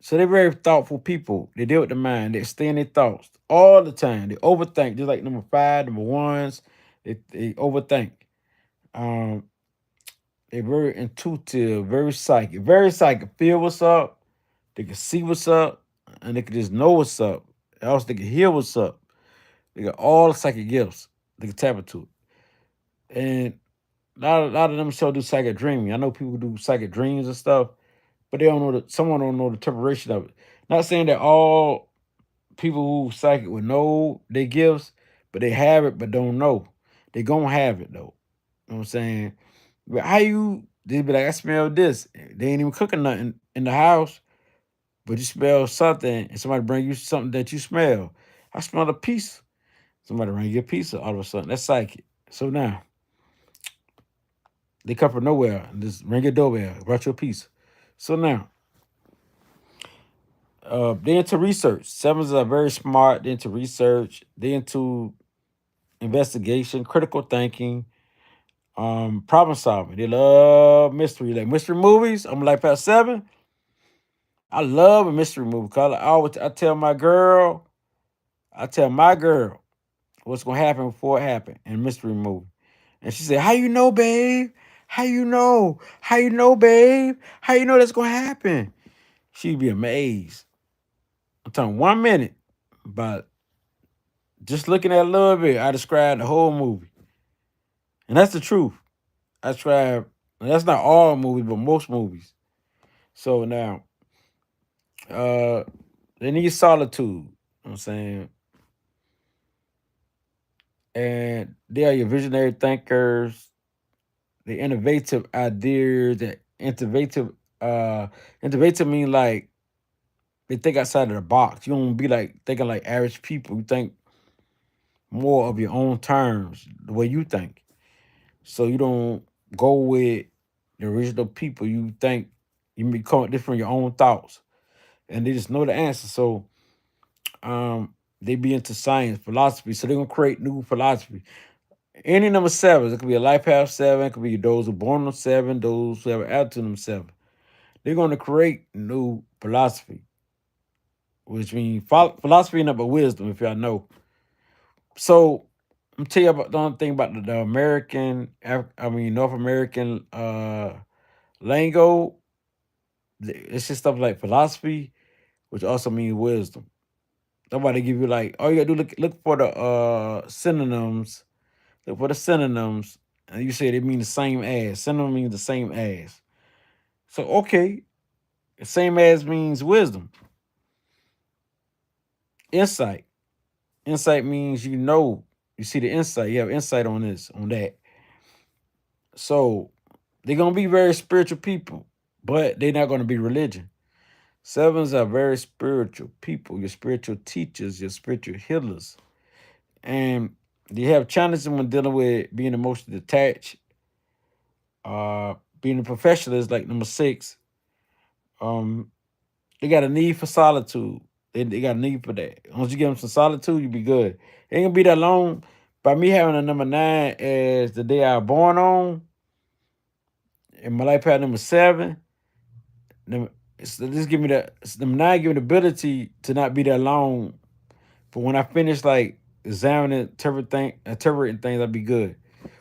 So they're very thoughtful people. They deal with the mind. They stay in their thoughts all the time. They overthink, just like number 5, number 1s. They overthink. Um, they're very intuitive, very psychic. Very psychic. Feel what's up. They can see what's up. And they can just know what's up. Else they can hear what's up. They got all the psychic gifts. They can tap into it. And a lot of them still do psychic dreaming. I know people do psychic dreams and stuff, but they don't know someone don't know the preparation of it. Not saying that all people who psychic would know their gifts, but they have it but don't know. They gonna have it though. You know what I'm saying? But how you they be like, I smell this. They ain't even cooking nothing in the house, but you smell something and somebody bring you something that you smell. I smell a pizza. Somebody ring your pizza all of a sudden. That's psychic. So now they come from nowhere and just ring your doorbell, brought your pizza. So now they into research. Sevens are very smart. They into research. They into investigation, critical thinking, problem solving. They love mystery, like mystery movies. I'm like past seven. I love a mystery movie. Cause I tell my girl what's gonna happen before it happen in a mystery movie. And she said, "How you know, babe? How you know? How you know, babe? How you know that's gonna happen?" She'd be amazed. I'm talking 1 minute, but just looking at a little bit, I described the whole movie, and that's the truth. I describe. That's not all movies, but most movies. So now, uh, they need solitude. You know what I'm saying, and they are your visionary thinkers, the innovative ideas, the innovative mean like they think outside of the box. You don't be like thinking like average people. You think more of your own terms, the way you think. So you don't go with the original people. You think you become different your own thoughts. And they just know the answer. So they be into science, philosophy. So they're gonna create new philosophy. Any number seven, it could be a life path seven, it could be those who are born on seven, those who have an attitude on seven. They're gonna create new philosophy, which means philosophy and but wisdom, if y'all know. So I'm tell you about the only thing about the American, North American lingo. It's just stuff like philosophy, which also means wisdom. That's why they give you like all you gotta do look for the synonyms. Look for the synonyms, and you say they mean the same as. Synonym means the same as. So okay, same as means wisdom, insight. Insight means you know, you see the insight, you have insight on this, on that. So they're gonna be very spiritual people, but they're not gonna be religion. Sevens are very spiritual people, your spiritual teachers, your spiritual healers. And they have challenges when dealing with being emotionally detached. Being a professional is like number six. Um, they got a need for solitude. They got a need for that. Once you give them some solitude, you be good. It ain't gonna be that long. By me having a number nine as the day I was born on, and my life path number seven, this give me number nine give me the ability to not be that long. But when I finish like examining interpreting things, I'll be good.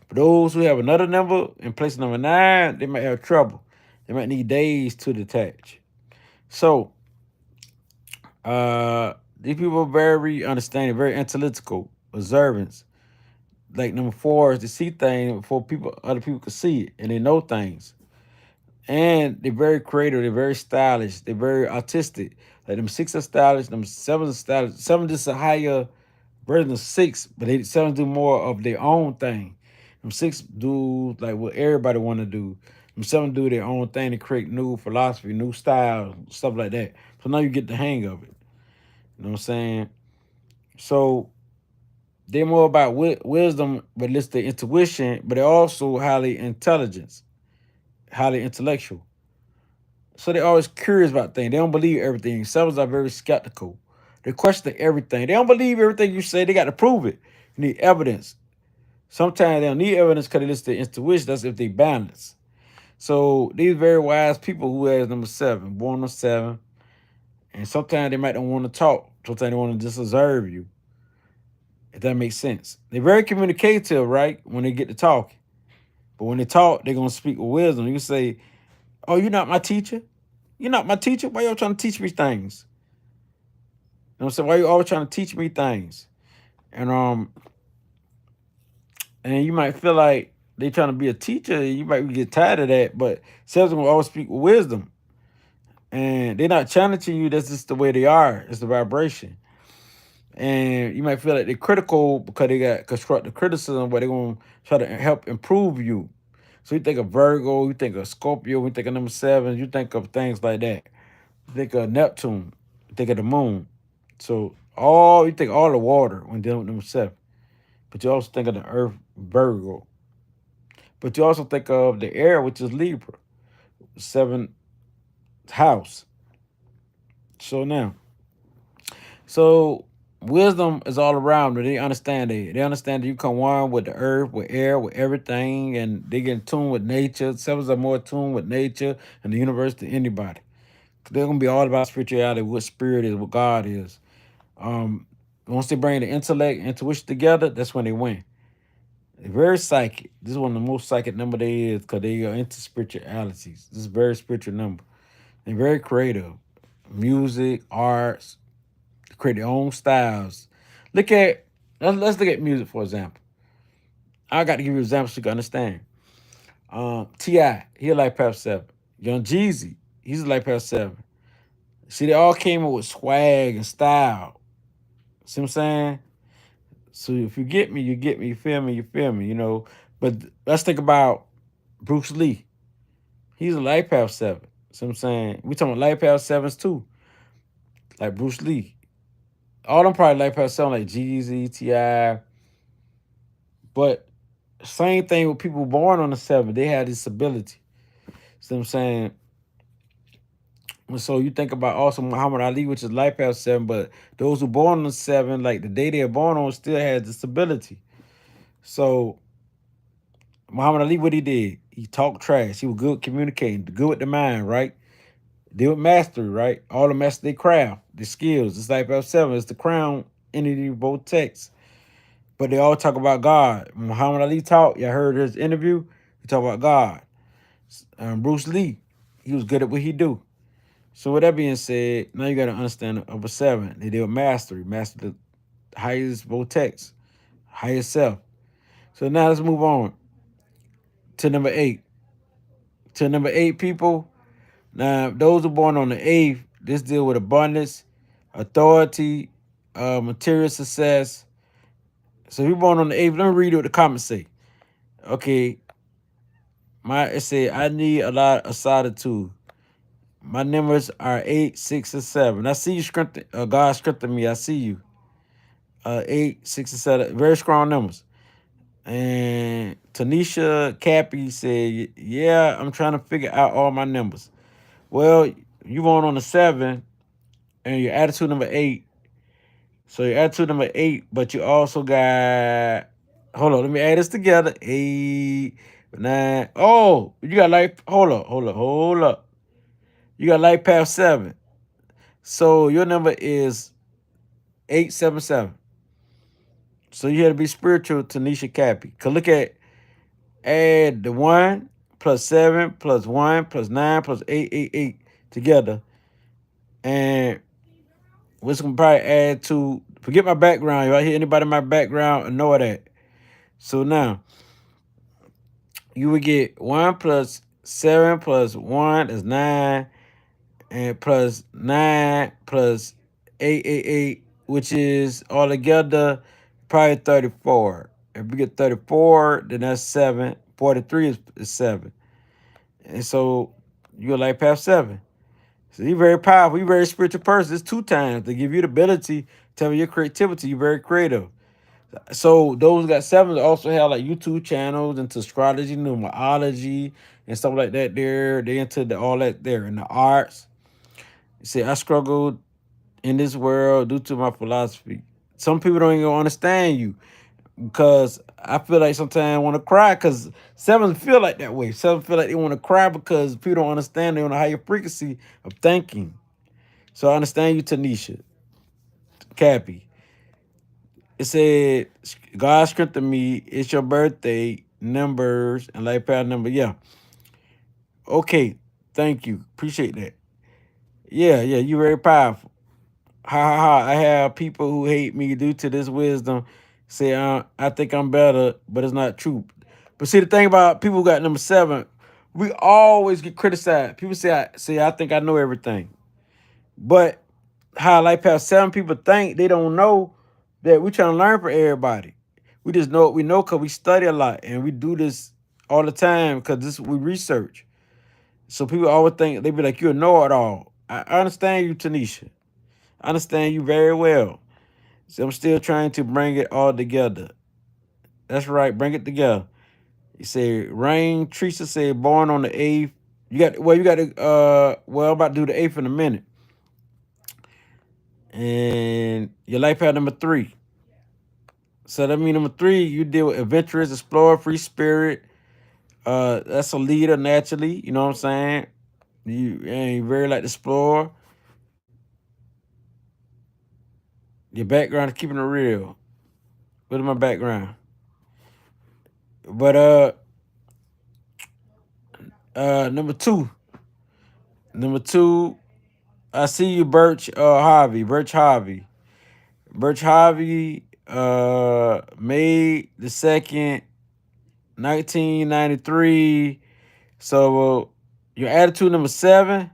For those who have another number in place of number nine, they might have trouble. They might need days to detach. So these people are very understanding, very analytical, observance. Like number four is to see things before other people can see it, and they know things. And they're very creative. They're very stylish. They're very artistic. Like them six are stylish. Them seven are stylish. Seven just a higher version of six, but seven do more of their own thing. Them six do like what everybody want to do. Them seven do their own thing to create new philosophy, new style, stuff like that. So now you get the hang of it. You know what I'm saying? So they're more about wisdom, but it's the intuition, but they're also highly intelligent, highly intellectual. So they're always curious about things. They don't believe everything. Sevens are very skeptical. They question everything. They don't believe everything you say. They got to prove it. You need evidence. Sometimes they don't need evidence because they listen to intuition. That's if they balance. So these very wise people who has number seven, born on seven, and sometimes they might don't want to talk. Sometimes they want to just observe you. If that makes sense. They're very communicative, right? When they get to talking. But when they talk, they're gonna speak with wisdom. You say, "Oh, you're not my teacher? You're not my teacher? Why y'all trying to teach me things?" You know what I'm saying? Why you always trying to teach me things? And and you might feel like they trying to be a teacher. You might get tired of that, but Celtics will always speak with wisdom, and they're not challenging you. That's just the way they are. It's the vibration, and you might feel like they're critical because they got constructive criticism, but they're gonna try to help improve you. So you think of Virgo, you think of Scorpio, you think of number seven, you think of things like that. You think of Neptune, you think of the moon. So All you think all the water when dealing with number seven, but you also think of the Earth, Virgo, but you also think of the air, which is Libra, seventh house. So now, so wisdom is all around them. They understand it. They understand that you come one with the earth, with air, with everything, and they get in tune with nature. Sevens are more tuned with nature and the universe than anybody. They're gonna be all about spirituality, what spirit is, what God is. Um, Once they bring the intellect, intuition together, that's when they win. They're very psychic. This is one of the most psychic number they is because they are into spiritualities. This is a very spiritual number. They're very creative. Music, arts, create their own styles. Look at let's look at music for example. I got to give you examples so you can understand. Ti, he a life path seven. Young Jeezy, he's a life path seven. See, they all came up with swag and style. See what I'm saying? So if you get me, you get me. You feel me? You feel me? You know. But let's think about Bruce Lee. He's a life path seven. See what I'm saying? We talking about life path sevens too, like Bruce Lee. All them probably life path seven like Jeezy, Ti. But same thing with people born on the seven. They had this ability. See what I'm saying? And so you think about also Muhammad Ali, which is life path seven, but those who born on the seven, like the day they're born on, still has this ability. So Muhammad Ali, what he did, he talked trash. He was good communicating, good with the mind, right? Deal with mastery, right? All the master their craft, their skills. It's life path seven. It's the crown entity of both texts. But they all talk about God. Muhammad Ali talk. You heard his interview. He talk about God. Bruce Lee, he was good at what he do. So with that being said, now you got to understand of a seven. They deal with mastery, master the highest vortex, highest self. So now let's move on to number eight. To number eight people. Now those who born on the eighth, this deal with abundance, authority, material success. So if you're born on the eighth, let me read what the comments say. Okay, it say I need a lot of solitude. My numbers are 8, 6, and 7. I see you strengthen. God strengthen me. I see you. 8, 6, and 7. Very strong numbers. And Tanisha Cappy said, "Yeah, I'm trying to figure out all my numbers." Well, you born on the 7, and your attitude number 8. So your attitude number 8, but you also got. Hold on, let me add this together. 8, 9. Oh, you got life. Hold up. You got life path 7. So your number is 877. So you had to be spiritual, Tanisha Cappy. Cause look at add the 1 plus 7 plus 1 plus 9 plus 888 together. And what's gonna probably add to forget my background. If I hear anybody in my background, know that. So now you would get 1 plus 7 plus 1 is 9, and plus 9 plus 888, which is altogether probably 34. If we get 34, then that's 7. 43 is 7. And so you're like path 7. So you're very powerful. You're a very spiritual person. It's 2 times. They give you the ability, tell me your creativity. You're very creative. So those who got 7s also have like YouTube channels into astrology, numerology, and stuff like that there. They into all that there in the arts. You see, I struggled in this world due to my philosophy. Some people don't even understand you because I feel like sometimes I want to cry because sevens feel like that way. Sevens feel like they want to cry because people don't understand. They're on a higher frequency of thinking. So I understand you, Tanisha, Cappy. It said, God strengthened me. It's your birthday, numbers, and life path number. Yeah. Okay. Thank you. Appreciate that. Yeah. You're very powerful. Ha ha ha. I have people who hate me due to this wisdom say I think I'm better, but it's not true. But see, the thing about people who got number 7, we always get criticized. People say I think I know everything. But how like past 7 people think, they don't know that we're trying to learn from everybody. We just know what we know because we study a lot and we do this all the time because this we research. So people always think they be like, you a know-it-all. I understand you, Tanisha. I understand you very well. So I'm still trying to bring it all together. That's right, bring it together. You say Rain Teresa said born on the 8th. You got to I'm about to do the 8th in a minute. And your life path number 3. So that means number 3, you deal with adventurous, explorer, free spirit. That's a leader naturally, you know what I'm saying? You very like to explore. Your background is keeping it real. What is my background? But number 2. Number 2, I see you, Birch Harvey. Birch Harvey. Birch Harvey, May the 2nd, 1993. So your attitude number 7.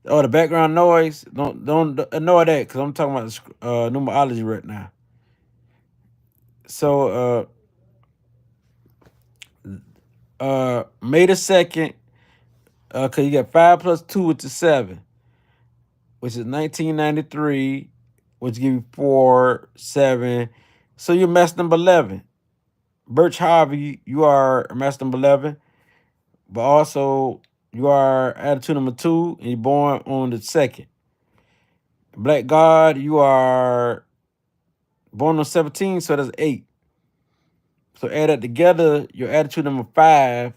Oh, the background noise. Don't ignore that because I'm talking about numerology right now. So May the 2nd, cause you got 5 plus 2, which is 7, which is 1993, which give you 4, 7. So you're mass number 11. Birch Harvey, you are mass number 11, but also you are attitude number 2, and you're born on the 2nd. Black God, you are born on 17, so that's 8. So add that together, your attitude number 5,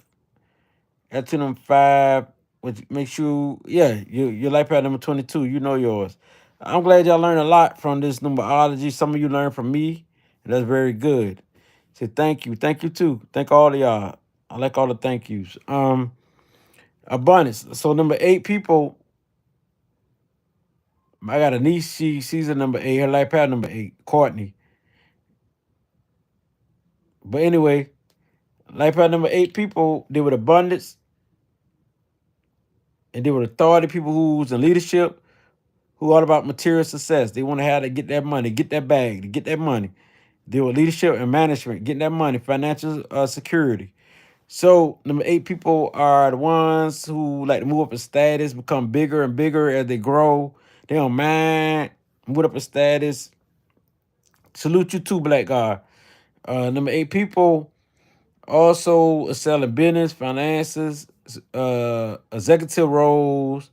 attitude number 5, which makes you, your life path number 22, you know yours. I'm glad y'all learned a lot from this numerology. Some of you learned from me, and that's very good. So thank you. Thank you too. Thank all of y'all. I like all the thank yous. Abundance. So number 8 people, I got a niece, she's a number 8, her life path number 8, Courtney. But anyway, life path number 8 people deal with abundance and deal with authority, people who's in leadership, who all about material success. They want to have to get that money, get that bag, to get that money. Deal with leadership and management, getting that money, financial security. So number 8 people are the ones who like to move up in status, become bigger and bigger as they grow. They don't mind move up in status. Salute you too, Black God. Number 8 people also excel in business, finances, executive roles.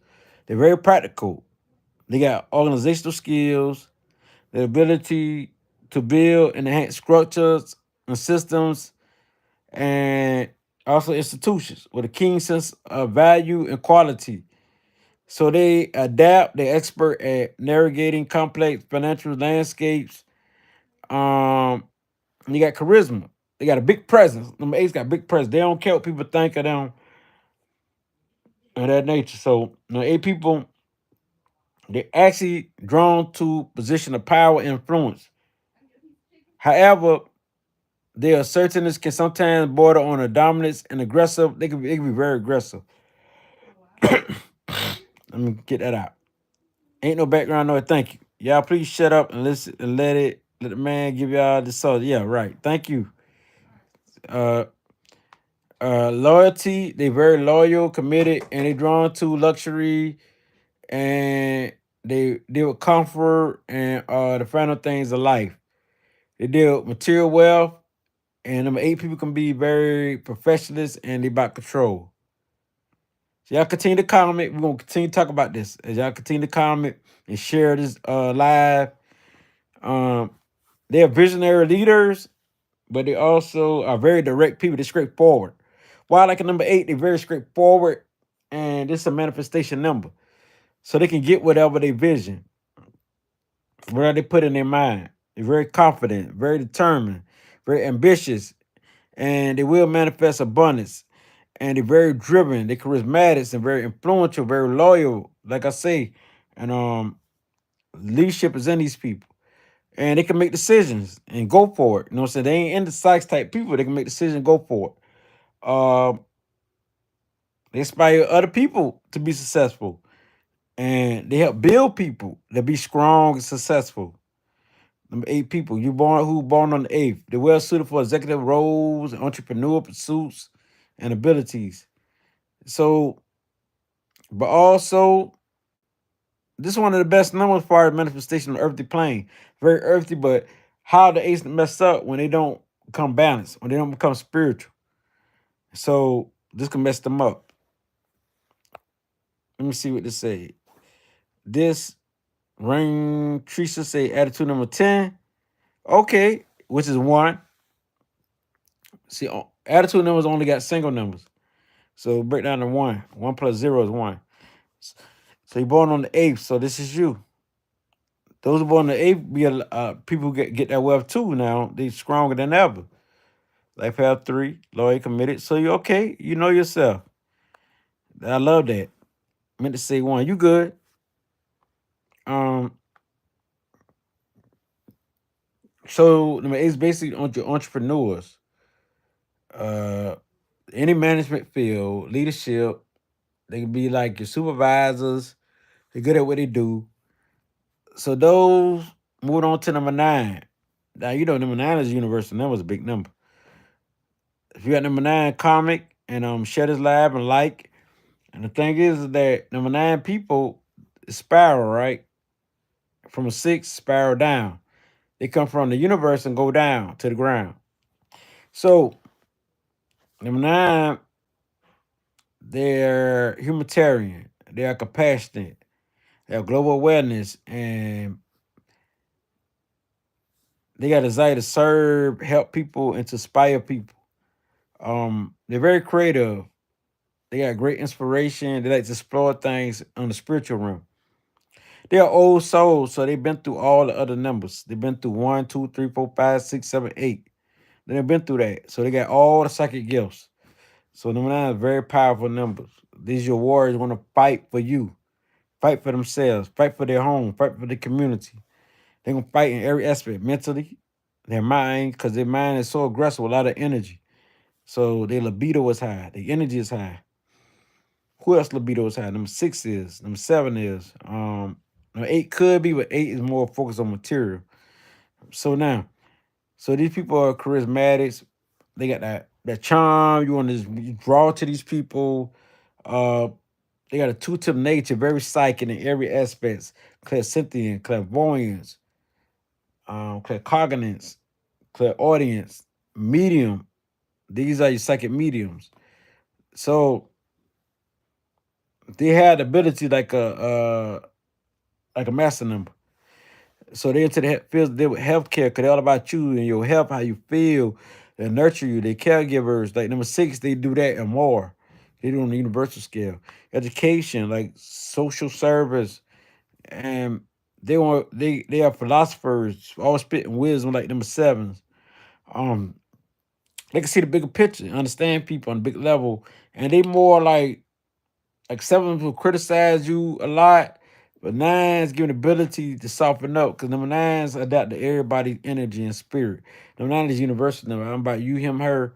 They're very practical. They got organizational skills, the ability to build and enhance structures and systems, and also institutions with a keen sense of value and quality. So they adapt, they're expert at navigating complex financial landscapes. And you got charisma. They got a big presence. Number 8's got big presence. They don't care what people think of them and that nature. So 8 people, they're actually drawn to position of power and influence. However, their assertiveness can sometimes border on a dominance and aggressive. They can be very aggressive. Let me get that out. Ain't no background noise. Thank you. Y'all please shut up and listen and let the man give y'all the soul. Yeah, right. Thank you. Uh Loyalty, they very loyal, committed, and they drawn to luxury, and they deal with comfort and the final things of life. They deal with material wealth, and number 8 people can be very professionalist and they about control. So y'all continue to comment. We're gonna continue to talk about this as y'all continue to comment and share this live. Um, they are visionary leaders, but they also are very direct people. They're straightforward. While like a number 8, they're very straightforward, and this is a manifestation number. So they can get whatever they vision, whatever they put in their mind. They're very confident, very determined, very ambitious, and they will manifest abundance. And they're very driven, they're charismatic and very influential, very loyal, like I say. And leadership is in these people. And they can make decisions and go for it. You know what I'm saying? They ain't indecisive type people. They can make decisions and go for it. They inspire other people to be successful. And they help build people to be strong and successful. Number 8 people, born on the 8th. They're well suited for executive roles, entrepreneurial pursuits, and abilities. So, but also This is one of the best numbers for our manifestation on the earthly plane. Very earthy, but how the ace mess up when they don't become balanced, when they don't become spiritual. So this can mess them up. Let me see what this say. This ring Teresa say attitude number 10. Okay, which is one. See, attitude numbers only got single numbers. So break down to one. One plus zero is one. So you're born on the eighth. So this is you. Those who born on the eighth be people get that wealth too. Now they stronger than ever. Life have three. Loyal, committed. So you okay? You know yourself. I love that. I meant to say one. You good? Um. So number eight is basically on your entrepreneurs. Uh, any management field, leadership. They can be like your supervisors. They're good at what they do. So those moved on to number nine. Now you know number nine is universal. That was a big number. If you got number nine, comic and Shutters Lab and like. And the thing is that number nine people spiral, right? From a six, spiral down. They come from the universe and go down to the ground. So number nine, they're humanitarian. They are compassionate. They have global awareness, and they got a desire to serve, help people, and to inspire people. They're very creative. They got great inspiration. They like to explore things on the spiritual realm. They are old souls, so they've been through all the other numbers. They've been through one, two, three, four, five, six, seven, eight. They've been through that. So they got all the psychic gifts. So number nine is very powerful numbers. These your warriors want to fight for you, fight for themselves, fight for their home, fight for the community. They're gonna fight in every aspect, mentally, their mind, because their mind is so aggressive, with a lot of energy. So their libido is high, their energy is high. Who else libido is high? Number six is, number seven is. Number eight could be, but eight is more focused on material. So now, so these people are charismatics. They got that charm. You want to draw to these people. Uh, they got a two-tip nature, very psychic in every aspect. Clairsentient, clairvoyance, claircognizance, clairaudience, medium. These are your psychic mediums. So they had ability like a master number. So they into the field deal with healthcare because they're all about you and your health, how you feel, they nurture you. They caregivers. Like number six, they do that and more. They do it on the universal scale. Education, like social service, and they are philosophers, all spitting wisdom like number sevens. Um, they can see the bigger picture, understand people on a big level, and they more like sevens will criticize you a lot, but nines give an ability to soften up because number nines adapt to everybody's energy and spirit. Number nine is universal. Number I'm about you, him, her.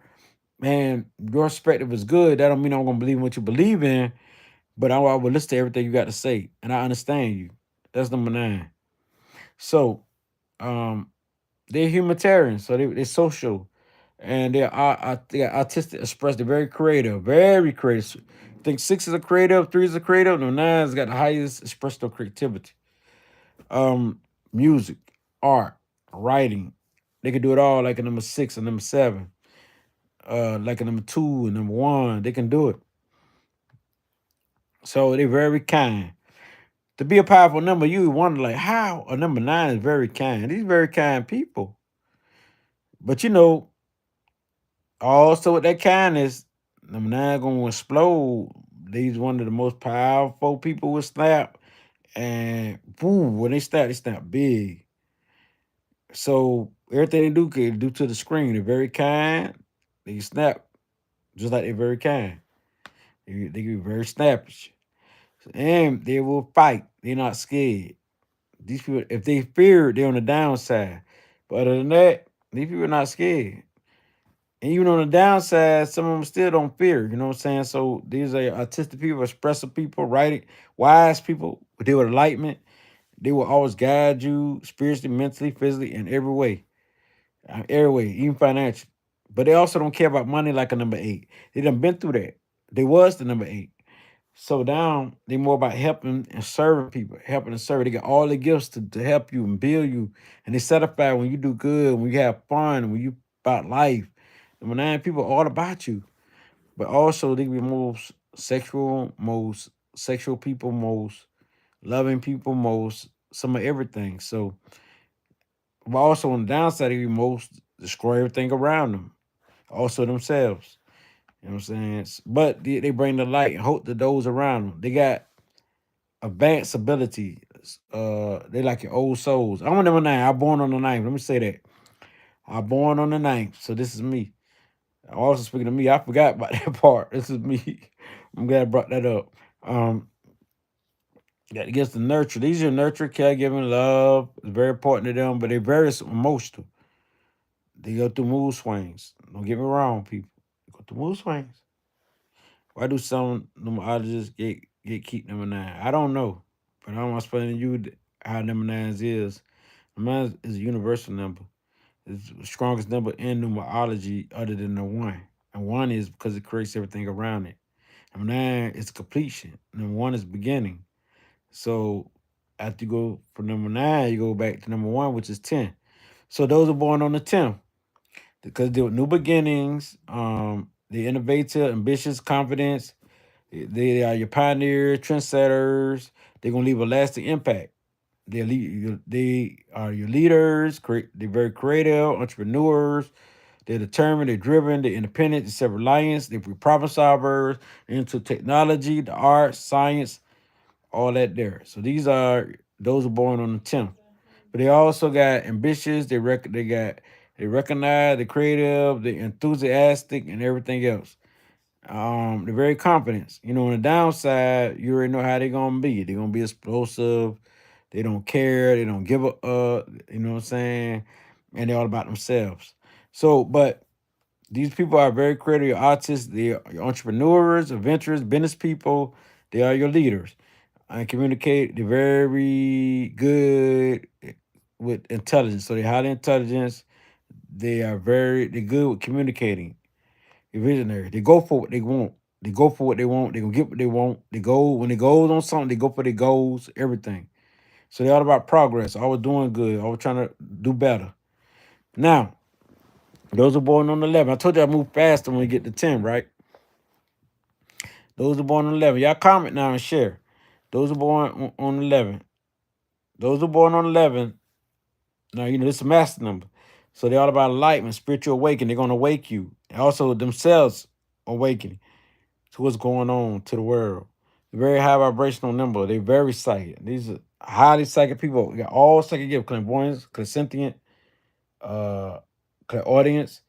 Man, your perspective is good. That don't mean I'm gonna believe in what you believe in, but I will listen to everything you got to say, and I understand you. That's number nine. So, um, they're humanitarian, so they're social, and they're artistic, expressed. They're very creative, very creative. I think six is a creative, three is a creative, no nine's got the highest expressive creativity. Um, Music, art, writing, they can do it all. Like a number six and number seven, like a number two and number one, they can do it. So they're very kind. To be a powerful number, you would wonder like how a number nine is very kind. These very kind people, but also, with that kindness, I'm not gonna explode. These one of the most powerful people with snap, and boom, when they snap big. So everything they do can do to the screen. They're very kind. They snap just like they're very kind. They can be very snappish, and they will fight. They're not scared. These people, if they fear, they're on the downside. But other than that, these people are not scared. And even on the downside, some of them still don't fear. You know what I'm saying? So these are artistic people, expressive people, writing, wise people. They with enlightenment. They will always guide you spiritually, mentally, physically, in every way, even financially. But they also don't care about money like a number eight. They done been through that. They was the number eight. So down, they more about helping and serving people, helping and serving. They got all the gifts to help you and build you. And they satisfy when you do good, when you have fun, when you about life. Number nine, people are all about you. But also they be most sexual people, most loving people, most some of everything. So but also on the downside, they be most destroy everything around them. Also themselves. You know what I'm saying? But they bring the light and hope to those around them. They got advanced ability. They like your old souls. I'm on number nine. I'm born on the ninth. Let me say that. I'm born on the ninth. So this is me. Also speaking of me, I forgot about that part. This is me. I'm glad I brought that up. Um, that gets the nurture. These are nurture, caregiving, love. It's very important to them, but they're very emotional. They go through mood swings. Don't get me wrong, people. They go through mood swings. Why do some numerologists get keep number nine? I don't know, but I'm explaining to you how number nines is. Number nine is a universal number. It's the strongest number in numerology other than the one. And one is because it creates everything around it. Number nine is completion. Number one is beginning. So after you go from number nine, you go back to number one, which is 10. So those are born on the 10th because they're new beginnings, the innovative, ambitious, confidence. They are your pioneers, trendsetters. They're gonna leave a lasting impact. They are your leaders. They're very creative, entrepreneurs. They're determined. They're driven. They're independent. They're self-reliant. They're problem solvers. Into technology, the arts, science, all that there. So those are born on the 10th. But they also got ambitious. They recognize. They're creative. They're enthusiastic, and everything else. They're very confident. You know, on the downside, you already know how they're gonna be. They're gonna be explosive. They don't care. They don't give a you know what I'm saying? And they're all about themselves. So, but these people are very creative artists. They are your entrepreneurs, adventurers, business people. They are your leaders. And communicate. They're very good with intelligence. So they're highly intelligent. They're good with communicating. They're visionary. They go for what they want. They go for what they want. They gonna get what they want. They go when they goes on something. They go for their goals. Everything. So they're all about progress. Always doing good. Always trying to do better. Now, those are born on the 11. I told you I move faster when we get to 10, right? Those are born on 11. Y'all comment now and share. Those are born on 11. Those are born on 11. Now, you know, this is a master number. So they're all about enlightenment, spiritual awakening. They're going to wake you. And also themselves awakening to what's going on to the world. Very high vibrational number. They're very psychic. These are highly psychic people. We got all psychic gifts, clairvoyance, clairsentient, uh, clairaudience,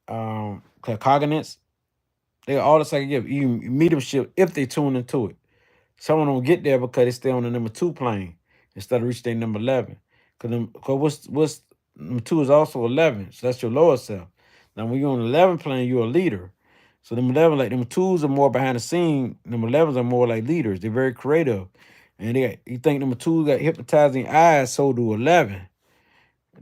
claircognizance. They got all the psychic gifts. Even mediumship if they tune into it. Someone don't get there because they stay on the number two plane instead of reaching their number 11. Because what's number two is also 11. So that's your lower self. Now, when you're on the 11 plane, you're a leader. So number 11, like number twos are more behind the scene. Number 11s are more like leaders. They're very creative. And you think number two got hypnotizing eyes, so do 11.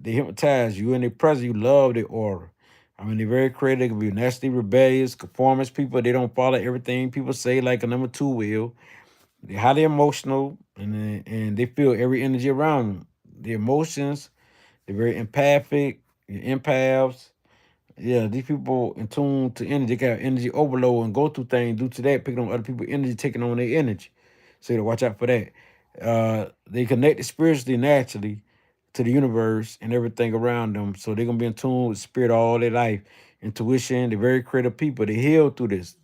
They hypnotize you and they present, you love their aura. I mean, they're very creative. They can be naturally rebellious, conformist people. They don't follow everything people say like a number two will. They're highly emotional and they feel every energy around them. The emotions, they're very empathic, empaths. Yeah, these people in tune to energy, they got energy overload and go through things due to that, picking on other people's energy, taking on their energy. So you to watch out for that. They connect spiritually naturally to the universe and everything around them. So they're gonna be in tune with spirit all their life. Intuition, they're very creative people. They heal through this.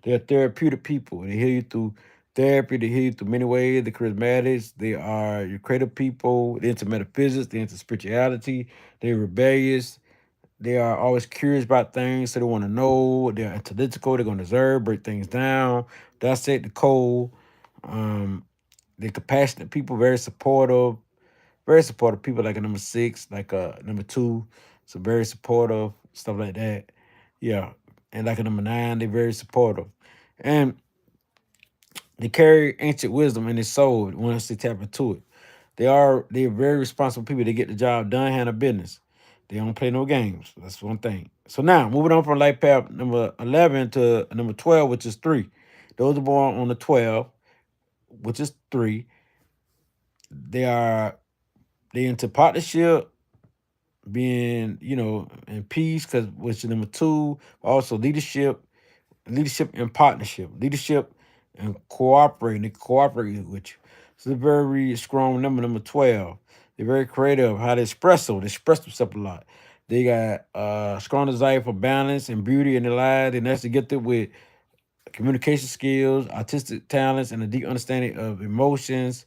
They're therapeutic people. They heal you through therapy. They heal you through many ways. The charismatics. They are your creative people. They're into metaphysics. They're into spirituality. They're rebellious. They are always curious about things, so they want to know. They're analytical. They're going to observe, break things down, dissect the code. Um, they're compassionate people, very supportive people like a number six, like a number two. So very supportive, stuff like that. Yeah. And like a number nine, they're very supportive. And they carry ancient wisdom in their soul once they tap into it. They're very responsible people. They get the job done, handle business. They don't play no games. That's one thing. So now moving on from life path number 11 to number 12, which is 3. Those are born on the 12, which is 3. They are they into partnership, being in peace, because which is number 2. Also leadership and partnership, leadership and cooperating. They cooperate with you. So they're very strong number 12. They're very creative. How they express, so they express themselves a lot. They got strong desire for balance and beauty in their lives. They naturally gifted with communication skills, artistic talents, and a deep understanding of emotions.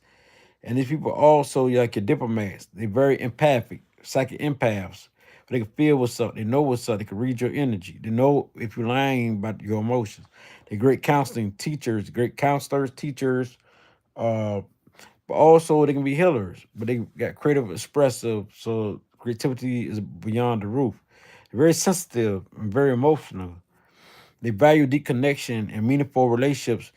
And these people also like your diplomats. They're very empathic, psychic empaths. They can feel what's up. They know what's up. They can read your energy. They know if you're lying about your emotions. They're great counseling teachers, great counselors, teachers. Uh, but also they can be healers. But they got creative, expressive. So creativity is beyond the roof. They're very sensitive and very emotional. They value deep connection and meaningful relationships,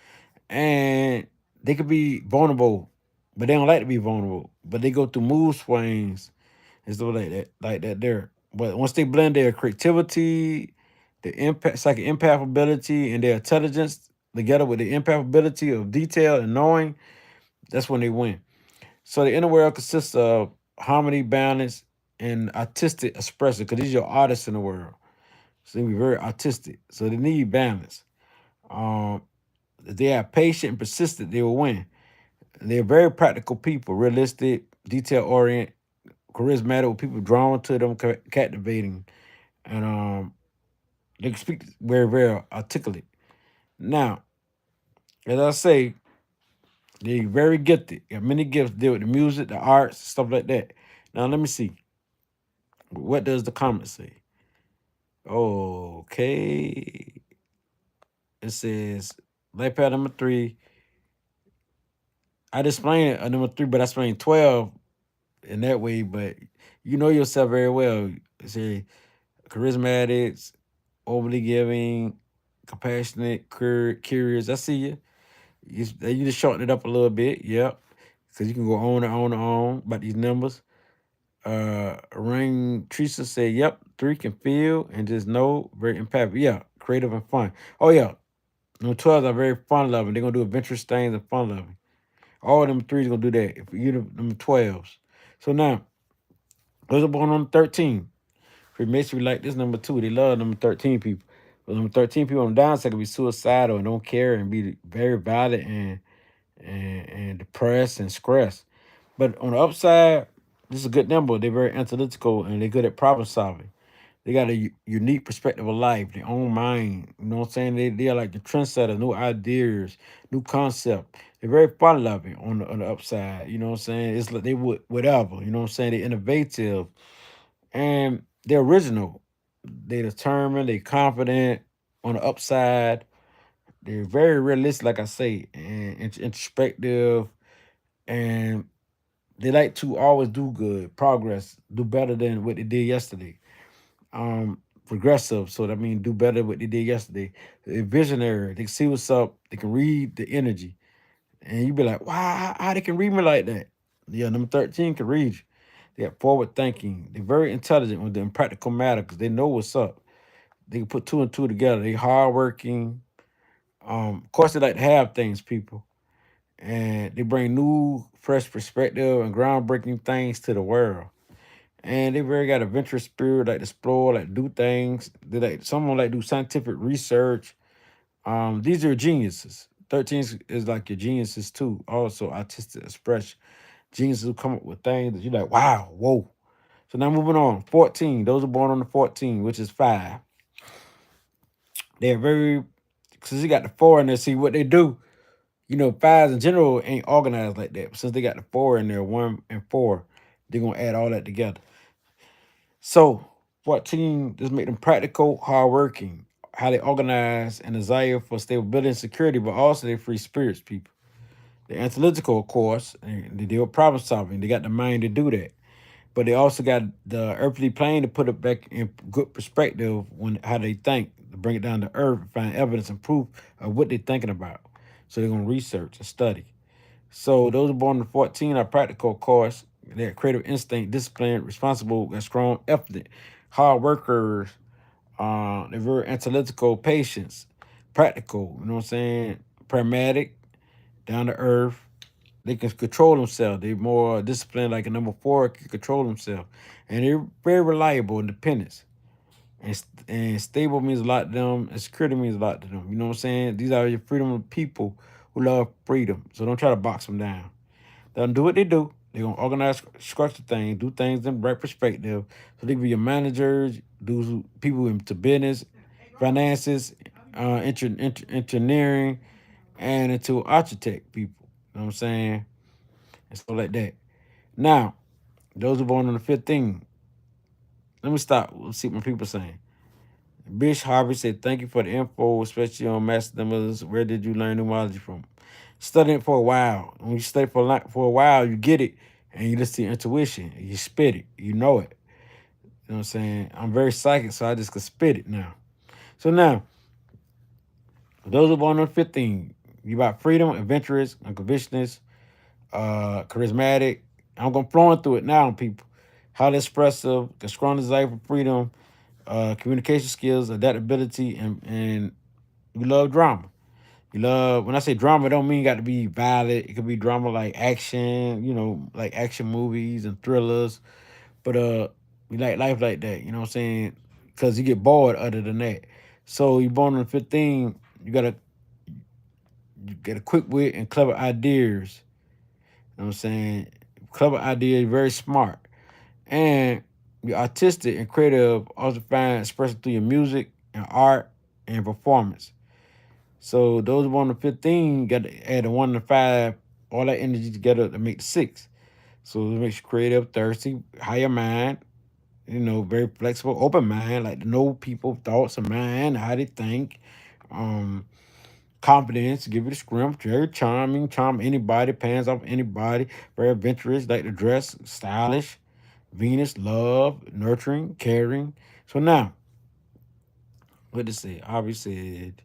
and they could be vulnerable, but they don't like to be vulnerable. But they go through mood swings and stuff like that there. But once they blend their creativity, the impact, psychic empath ability, and their intelligence together with the empath ability of detail and knowing, that's when they win. So the inner world consists of harmony, balance, and artistic expression, because these are artists in the world. So they be very artistic. So they need balance. Um, if they are patient and persistent, they will win. They're very practical people, realistic, detail oriented, charismatic, with people drawn to them, captivating, and they can speak very, very articulate. Now, as I say, they're very gifted. Got many gifts. Deal with the music, the arts, stuff like that. Now, let me see. What does the comment say? Okay, it says life path number 3. I just explained number 3, but I explained 12 in that way. But you know yourself very well. Say charismatics, overly giving, compassionate, curious. I see you. You just shorten it up a little bit. Yep. Because you can go on and on and on about these numbers. Ring Teresa said, yep, 3 can feel and just know, very impactful. Yeah, creative and fun. Oh, yeah. Number 12s are very fun loving. They're going to do adventurous things and fun loving. All of them 3s going to do that. If you number 12s. So now, those are born on 13. Freemasonry like this number 2. They love number 13 people. But number 13 people on the downside can be suicidal and don't care and be very violent and depressed and stressed. But on the upside, this is a good number. They're very analytical and they're good at problem solving. They got a unique perspective of life, their own mind. You know what I'm saying? They are like the trendsetter, new ideas, new concept. They're very fun loving on the upside. You know what I'm saying? It's like they would whatever. You know what I'm saying? They're innovative and they're original. They determined, they confident on the upside. They're very realistic, like I say, and introspective, and they like to always do good, progress, do better than what they did yesterday. Progressive, so that means do better than what they did yesterday. They're visionary. They can see what's up. They can read the energy, and you be like, wow, how they can read me like that? Yeah, number 13 can read you. They got forward thinking. They're very intelligent with the practical matter because they know what's up. They can put 2 and 2 together. They hardworking. Of course, they like to have things, people, and they bring new, fresh perspective and groundbreaking things to the world. And they very got adventurous spirit, like to explore, like do things. They like someone like do scientific research. These are geniuses. 13 is like your geniuses too. Also, artistic expression. Geniuses who come up with things that you're like, wow, whoa. So now moving on. 14. Those are born on the 14, which is 5. They're very, since you got the 4 in there, see what they do. You know, 5s in general ain't organized like that. But since they got the 4 in there, 1 and 4, they're gonna add all that together. So 14, just make them practical, hardworking, how they organize and desire for stability and security, but also they free spirits, people. They're analytical, of course, and they deal with problem solving. They got the mind to do that. But they also got the earthly plane to put it back in good perspective when how they think, to bring it down to earth and find evidence and proof of what they're thinking about. So they're gonna research and study. So those born in 14 are practical, of course. They're creative instinct, disciplined, responsible, and strong effort, hard workers. They're very analytical, patience, practical. You know what I'm saying? pragmatic, down to earth. They can control themselves. They're more disciplined, like a number four can control themselves. And they're very reliable, independent. And stable means a lot to them, and security means a lot to them. You know what I'm saying? These are your freedom people who love freedom. So don't try to box them down. They'll do what they do. They're gonna organize, structure things, do things in the right perspective. So they can be your managers, do people into business, finances, engineering, and into architect people. You know what I'm saying? And stuff like that. Now, those who are born on the 15th, let me stop. Let's see what people saying. Bish Harvey said, "Thank you for the info, especially on master numbers. Where did you learn numerology from?" Studying for a while. When you study for a while, you get it, and you listen to your intuition. You spit it. You know it. You know what I'm saying? I'm very psychic, so I just can spit it now. So now, those who are born on 15, you about freedom, adventurous, unconventionalist, charismatic. I'm going flowing through it now, people. Highly expressive, the strong desire for freedom, communication skills, adaptability, and you love drama. You love when I say drama, it don't mean you got to be violent. It could be drama like action, like action movies and thrillers. But we like life like that, you know what I'm saying? Because you get bored other than that. So you born on 15, you got a quick wit and clever ideas. You know what I'm saying? Clever ideas, very smart. And you're artistic and creative, also find expression through your music and art and performance. So those born on 15 got to add a 1 to 5, all that energy together to make 6. So it makes you creative, thirsty, higher mind, very flexible, open mind, like to know people, thoughts of mind, how they think. Um, Confidence, give it a scrimp, very charming, charm anybody, pans off anybody, very adventurous, like to dress, stylish. Venus, love, nurturing, caring. So now, what did it say? Aubrey said,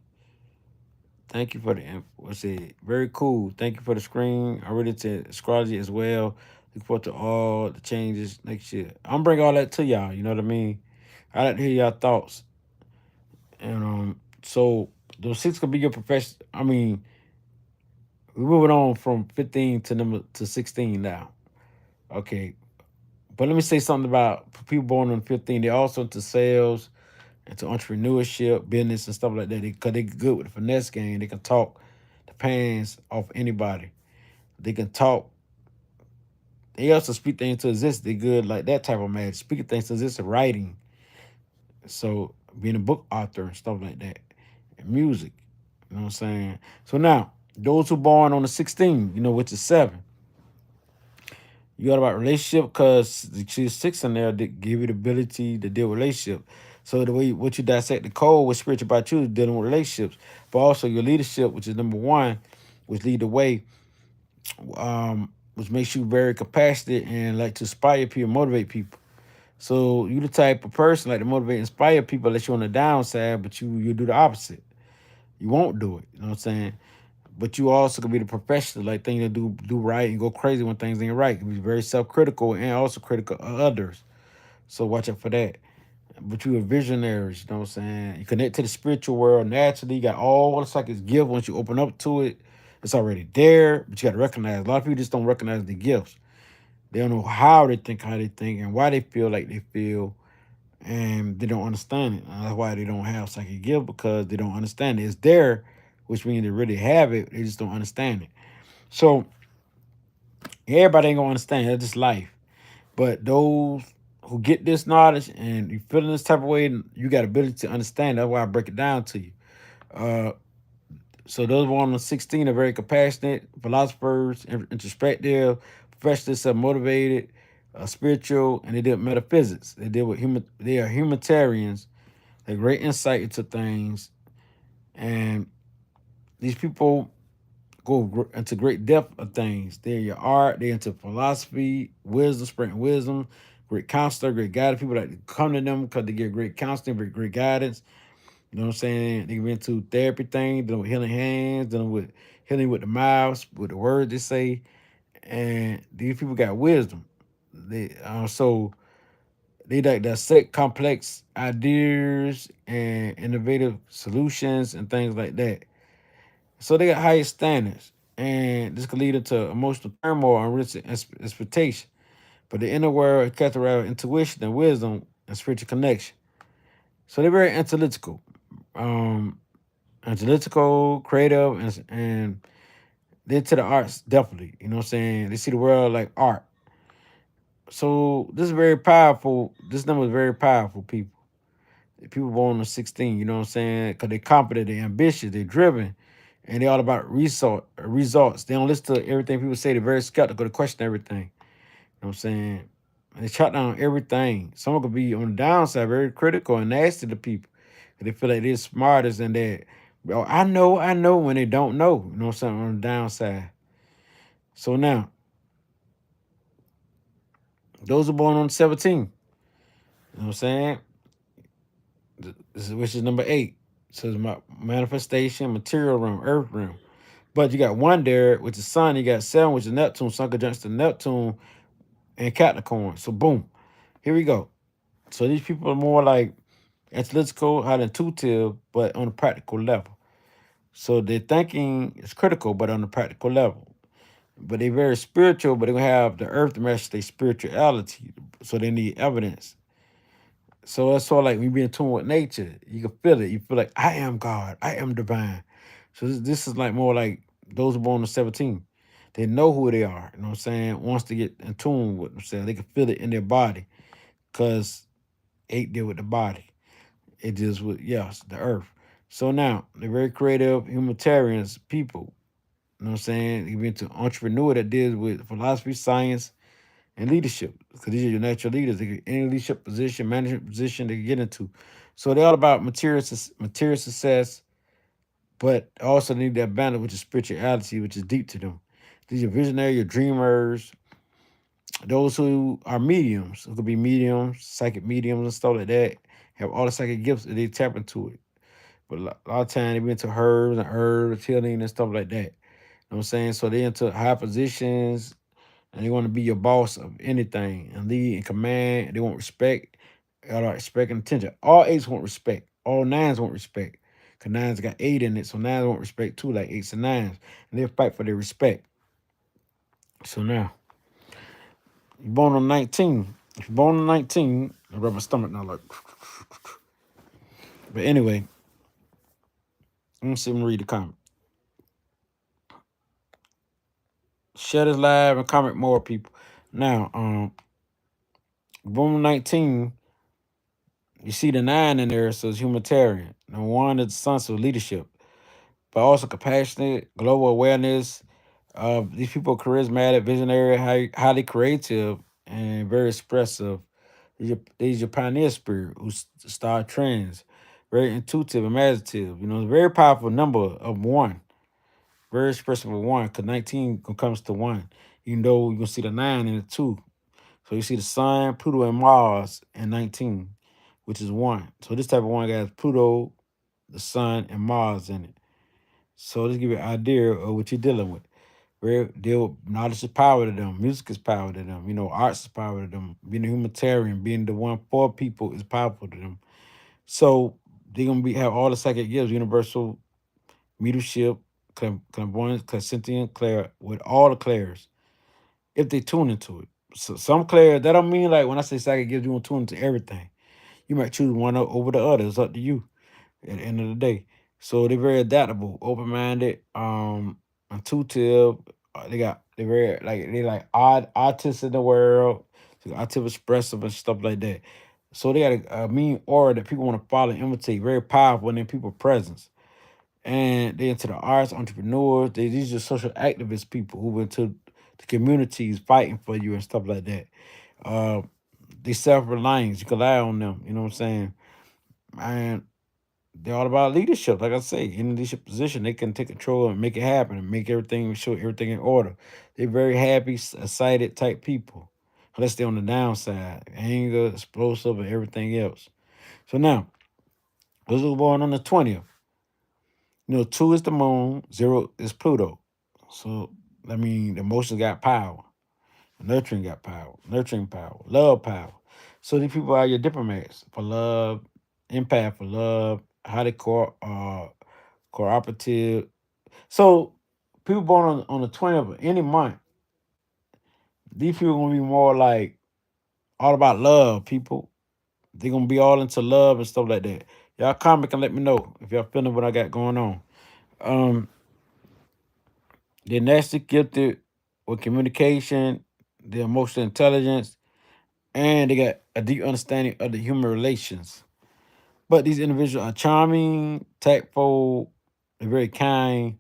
thank you for the info. I said, very cool. Thank you for the screen. I read it to astrology as well. Look forward to all the changes next year. I'm bringing all that to y'all. You know what I mean? I like to hear y'all thoughts. And so those 6 could be your profession. I mean, we're moving on from 15 to 16 now. Okay. But let me say something about people born on 15. They're also into sales, into entrepreneurship, business, and stuff like that. Because they good with the finesse game. They can talk the pans off anybody. They can talk. They also speak things to exist. They good like that type of magic. Speaking things to exist, writing. So being a book author and stuff like that. And music. You know what I'm saying? So now, those who born on the 16, which is 7. You got about relationship because she's 6 in there that give you the ability to deal with relationship. So the way what you dissect the code, what's spiritual about you is dealing with relationships, but also your leadership, which is number 1, which lead the way, which makes you very compassionate and like to inspire people, motivate people. So you the type of person like to motivate, inspire people unless you're on the downside, but you do the opposite. You won't do it. You know what I'm saying? But you also can be the professional, like things that do right and go crazy when things ain't right. You can be very self critical and also critical of others. So watch out for that. But you are visionaries, you know what I'm saying? You connect to the spiritual world naturally. You got all it's like it's gift. Once you open up to it, it's already there. But you gotta recognize. A lot of people just don't recognize the gifts. They don't know how they think, and why they feel like they feel, and they don't understand it. And that's why they don't have psychic gift because they don't understand it. It's there, which means they really have it. They just don't understand it. So everybody ain't gonna understand. That's just life. But those who get this knowledge and you feel in this type of way, you got ability to understand. That's why I break it down to you. Uh, so those born on 16 are very compassionate, philosophers, introspective, professionally self-motivated, spiritual, and they deal with metaphysics. They deal with human. They are humanitarians. They have great insight into things, and these people go into great depth of things. They're your art. They're into philosophy, wisdom, spreading wisdom. Great counselor, great guidance. People that come to them because they get great counseling, great guidance. You know what I'm saying? They get into therapy things, dealing with healing hands, dealing with healing with the mouths, with the words they say. And these people got wisdom. So they like dissect complex ideas and innovative solutions and things like that. So they got higher standards, and this could lead into emotional turmoil and risk expectation. But the inner world is characterized by intuition and wisdom and spiritual connection. So they're very analytical, um, creative, and they're into the arts definitely. You know what I'm saying? They see the world like art. So this is very powerful. This number is very powerful, people. People born on 16, you know what I'm saying? Because they're confident, they're ambitious, they're driven, and they're all about results. They don't listen to everything people say. They're very skeptical. They question everything. You know what I'm saying? And they shut down everything. Someone could be on the downside, very critical and nasty to people. They feel like they're smartest and that, oh, I know when they don't know. You know what I'm saying? On the downside. So now, those are born on 17. You know what I'm saying? This is, which is number 8. So it's my manifestation, material realm, earth realm. But you got one there, which is Sun. You got 7, which is Neptune. Sun conjunction to Neptune and Capricorn. So boom, here we go. So these people are more like analytical, how intuitive, but on a practical level. So their thinking is critical, but on a practical level. But they're very spiritual, but they're gonna have the earth to match their spirituality. So they need evidence. So that's sort of like when you be in tune with nature. You can feel it. You feel like I am God. I am divine. So this is like more like those born on 17. They know who they are. You know what I'm saying? Once they get in tune with themselves, they can feel it in their body. Cause 8 deal with the body. It deals with, yes, the earth. So now they're very creative, humanitarians, people. You know what I'm saying? They get into entrepreneur that deals with philosophy, science, and leadership. Because these are your natural leaders. They get any leadership position, management position they can get into. So they're all about material success, but also need that balance, which is spirituality, which is deep to them. These are visionary, your dreamers, those who are mediums, who could be mediums, psychic mediums and stuff like that, have all the psychic gifts and they tap into it. But a lot of times they be into herbs, healing and stuff like that. You know what I'm saying? So they into high positions and they want to be your boss of anything and lead and command. They want respect, all right, respect and attention. All 8s want respect. All 9s want respect. Cause 9s got 8 in it, so 9s want respect too, like 8s and 9s. And they fight for their respect. So now, you're born on 19. If you're born on 19, I rub my stomach now like. But anyway, let me see. Let me read the comment. Share this live and comment more, people. Now, born on 19, you see the 9 in there, so it's humanitarian. And 1 is the sun, so leadership. But also compassionate, global awareness. These people are charismatic, visionary, highly creative, and very expressive. These are pioneer spirit who start trends. Very intuitive, imaginative. You know, very powerful number of 1. Very expressive of 1, because 19 comes to 1. Even though you can see the 9 and the 2. So you see the Sun, Pluto, and Mars in 19, which is 1. So this type of 1 got Pluto, the Sun, and Mars in it. So let's give you an idea of what you're dealing with. Where deal with knowledge is power to them, music is power to them, you know, arts is power to them, being a humanitarian, being the one for people is powerful to them. So they're gonna have all the psychic gifts, universal mediumship, clairvoyance, clairsentient, clair with all the clairs, if they tune into it. So some clair, that don't mean like when I say psychic gifts, you want to tune into everything. You might choose one over the other. It's up to you at the end of the day. So they're very adaptable, open minded, intuitive. They're very they like odd artists in the world, so artistic expressive and stuff like that. So they got a mean aura that people want to follow and imitate, very powerful in their people presence. And they into the arts, entrepreneurs, these are social activist people who went to the communities fighting for you and stuff like that. Uh they self-reliance, you can rely on them, you know what I'm saying? And they're all about leadership. Like I say, in a leadership position, they can take control and make it happen and make everything, show everything in order. They're very happy, excited type people. Unless they're on the downside, anger, explosive, and everything else. So now, those who were born on the 20th. You know, 2 is the moon, 0 is Pluto. So, I mean, the emotions got power. Nurturing power, love power. So these people are your diplomats for love, empath for love, highly cooperative, So people born on the 20th of any month, these people gonna be more like all about love, people. They're gonna be all into love and stuff like that. Y'all comment and let me know if y'all feeling what I got going on. Um, they're naturally gifted with communication, their emotional intelligence, and they got a deep understanding of the human relations. But these individuals are charming, tactful, they're very kind,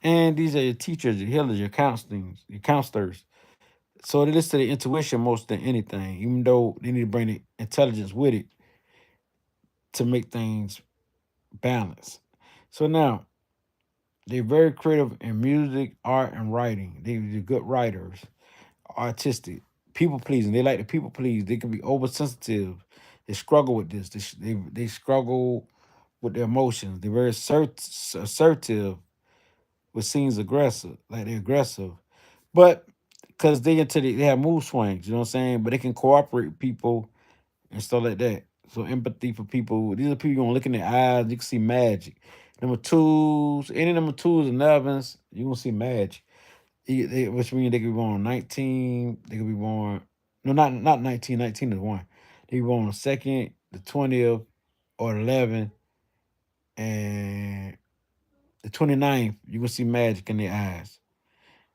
and these are your teachers, your healers, your counselors. So they listen to the intuition most than anything, even though they need to bring the intelligence with it to make things balanced. So now they're very creative in music, art, and writing. They're good writers, artistic, people pleasing. They like to people please. They can be oversensitive. They struggle with this. They struggle with their emotions. They're very assertive, which seems aggressive, like they're aggressive. But because they have mood swings, you know what I'm saying? But they can cooperate with people and stuff like that. So empathy for people. These are people you're gonna look in their eyes, you can see magic. Number twos, any number twos and elevens, you're gonna see magic. Which means they could be born 19, they could be born no, not 19, 19 is one. They could be born on the second, the 20th, or the 11th, and the 29th, you can see magic in their eyes.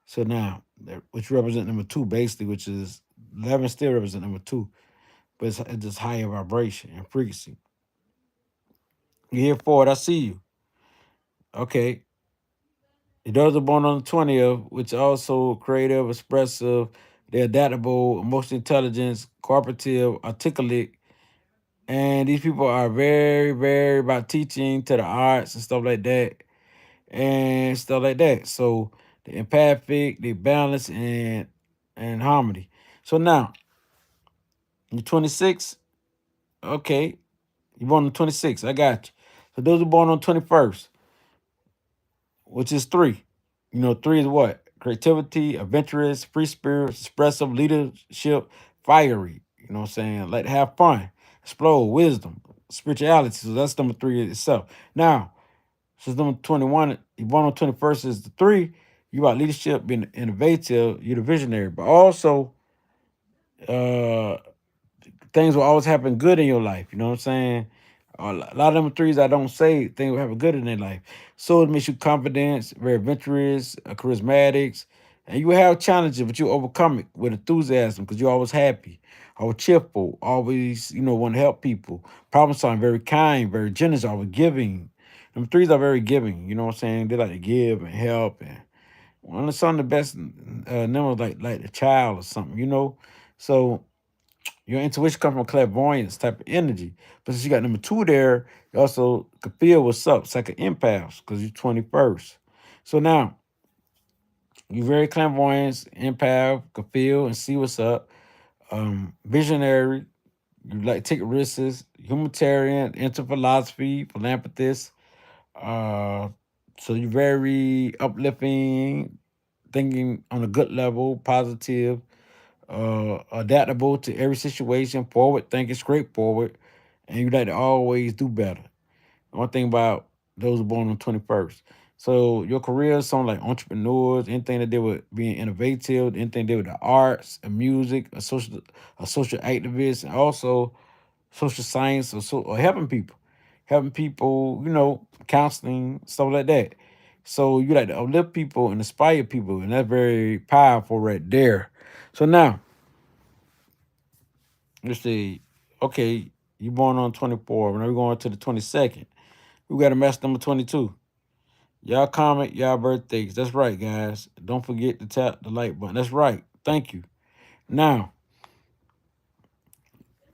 So now, which represent number two, basically, which is 11 still represent number two, but it's just higher vibration and frequency. You here for it? I see you. Okay. Those are born on the 20th, which are also creative, expressive, they're adaptable, emotional intelligence, cooperative, articulate. And these people are very, very about teaching to the arts and stuff like that. And stuff like that. So they're empathic, they balance and harmony. So now, you're 26. Okay. You're born on 26. I got you. So those are born on 21st, which is three. You know, three is what? Creativity, adventurous, free spirit, expressive, leadership, fiery. You know what I'm saying? Like to have fun, explode, wisdom, spirituality. So that's number three itself. Now, since number 21, you born on 21st is the three. You about leadership, being innovative, you're the visionary, but also uh things will always happen good in your life. You know what I'm saying? A lot of them threes I don't say things will happen good in their life. So it makes you confident, very adventurous, charismatics, and you will have challenges, but you overcome it with enthusiasm because you're always happy, always cheerful, always want to help people. Problem solving, very kind, very generous, always giving. Them threes are very giving. You know what I'm saying? They like to give and help, and one of some of the best numbers like the child or something. So your intuition comes from clairvoyance type of energy. But since you got number two there, you also can feel what's up. It's like an empath because you're 21st. So now, you're very clairvoyant, empath, can feel and see what's up. Visionary, you like take risks, humanitarian, into philosophy, philanthropist. Uh, so you're very uplifting, thinking on a good level, positive, adaptable to every situation, forward thinking, straightforward, and you like to always do better. One thing about those born on 21st. So your career is something like entrepreneurs, anything to do with being innovative, anything to do with the arts and music, a social activist, and also social science or helping people, counseling, stuff like that. So you like to uplift people and inspire people, and that's very powerful right there. So now, let's see. Okay, you born on 24. Now we're going to the 22nd. We got a match number 22. Y'all comment y'all birthdays. That's right, guys. Don't forget to tap the like button. That's right. Thank you. Now,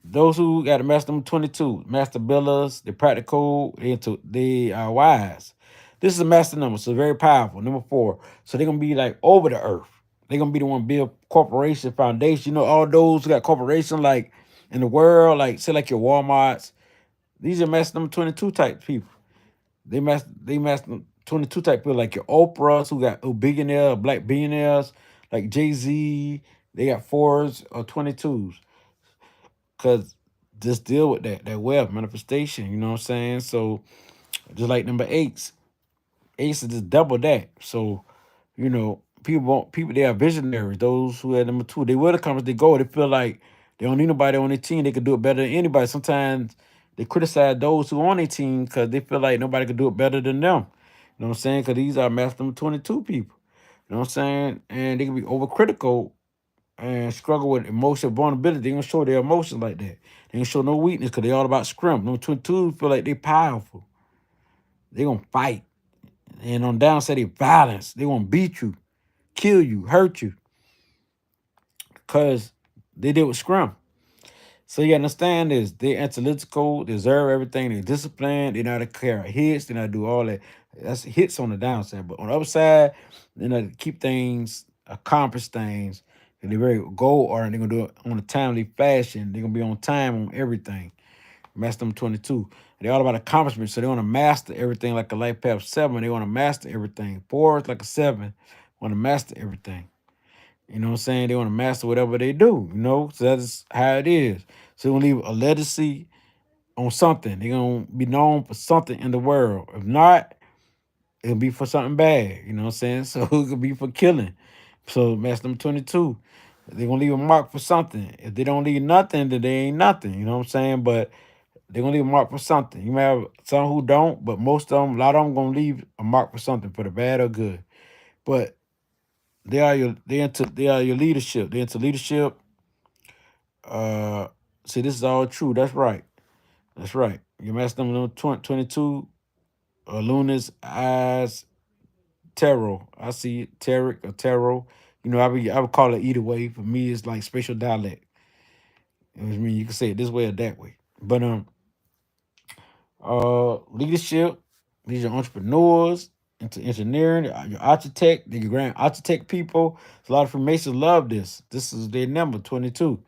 those who got a master number 22, master builders, they're practical, they are wise. This is a master number, so very powerful. Number 4. So they're gonna be like over the earth. They're gonna be the one build corporation, foundation. All those who got corporation like in the world, like say like your Walmarts. These are master number 22 type people. They master 22 type people like your Oprahs who billionaire, black billionaires, like Jay-Z. They got 4s or 22s. Cause just deal with that wealth manifestation, you know what I'm saying? So just like number eights, Ace is just double that. So, people they are visionaries. Those who are number two, they will accomplish their goal. They feel like they don't need nobody on their team. They could do it better than anybody. Sometimes they criticize those who on their team because they feel like nobody could do it better than them. You know what I'm saying? Because these are master number 22 people. You know what I'm saying? And they can be overcritical and struggle with emotional vulnerability. They don't show their emotions like that. They don't show no weakness because they all about scrim. Number 22 feel like they powerful. They gonna fight. And on downside, they violence. They gonna beat you, kill you, hurt you, because they did with scrum. So you understand this. They analytical, deserve everything, they're disciplined, they know how to carry hits, they know how to do all that. That's hits on the downside. But on the upside, they know how to keep things, accomplish things, and they're very goal oriented. They're gonna do it on a timely fashion. They're gonna be on time on everything. Master them 22. They're all about accomplishment. So they want to master everything like a life path 7. They want to master everything. 4 is like a 7. Want to master everything. You know what I'm saying? They want to master whatever they do, So that's how it is. So they're gonna leave a legacy on something. They're gonna be known for something in the world. If not, it'll be for something bad. You know what I'm saying? So it could be for killing. So master them 22. They're gonna leave a mark for something. If they don't leave nothing, then they ain't nothing. You know what I'm saying? But they're gonna leave a mark for something. You may have some who don't, but most of them, a lot of them gonna leave a mark for something, for the bad or good. But they are your leadership. They're into leadership. Uh See, this is all true. That's right. That's right. Your master number 22, Luna's eyes tarot. I see it, tarot or tarot. I would call it either way. For me, it's like spatial dialect. I mean, you can say it this way or that way. But leadership. These are entrepreneurs into engineering. Your architect, your grand architect people. A lot of Freemasons love this. This is their number 22.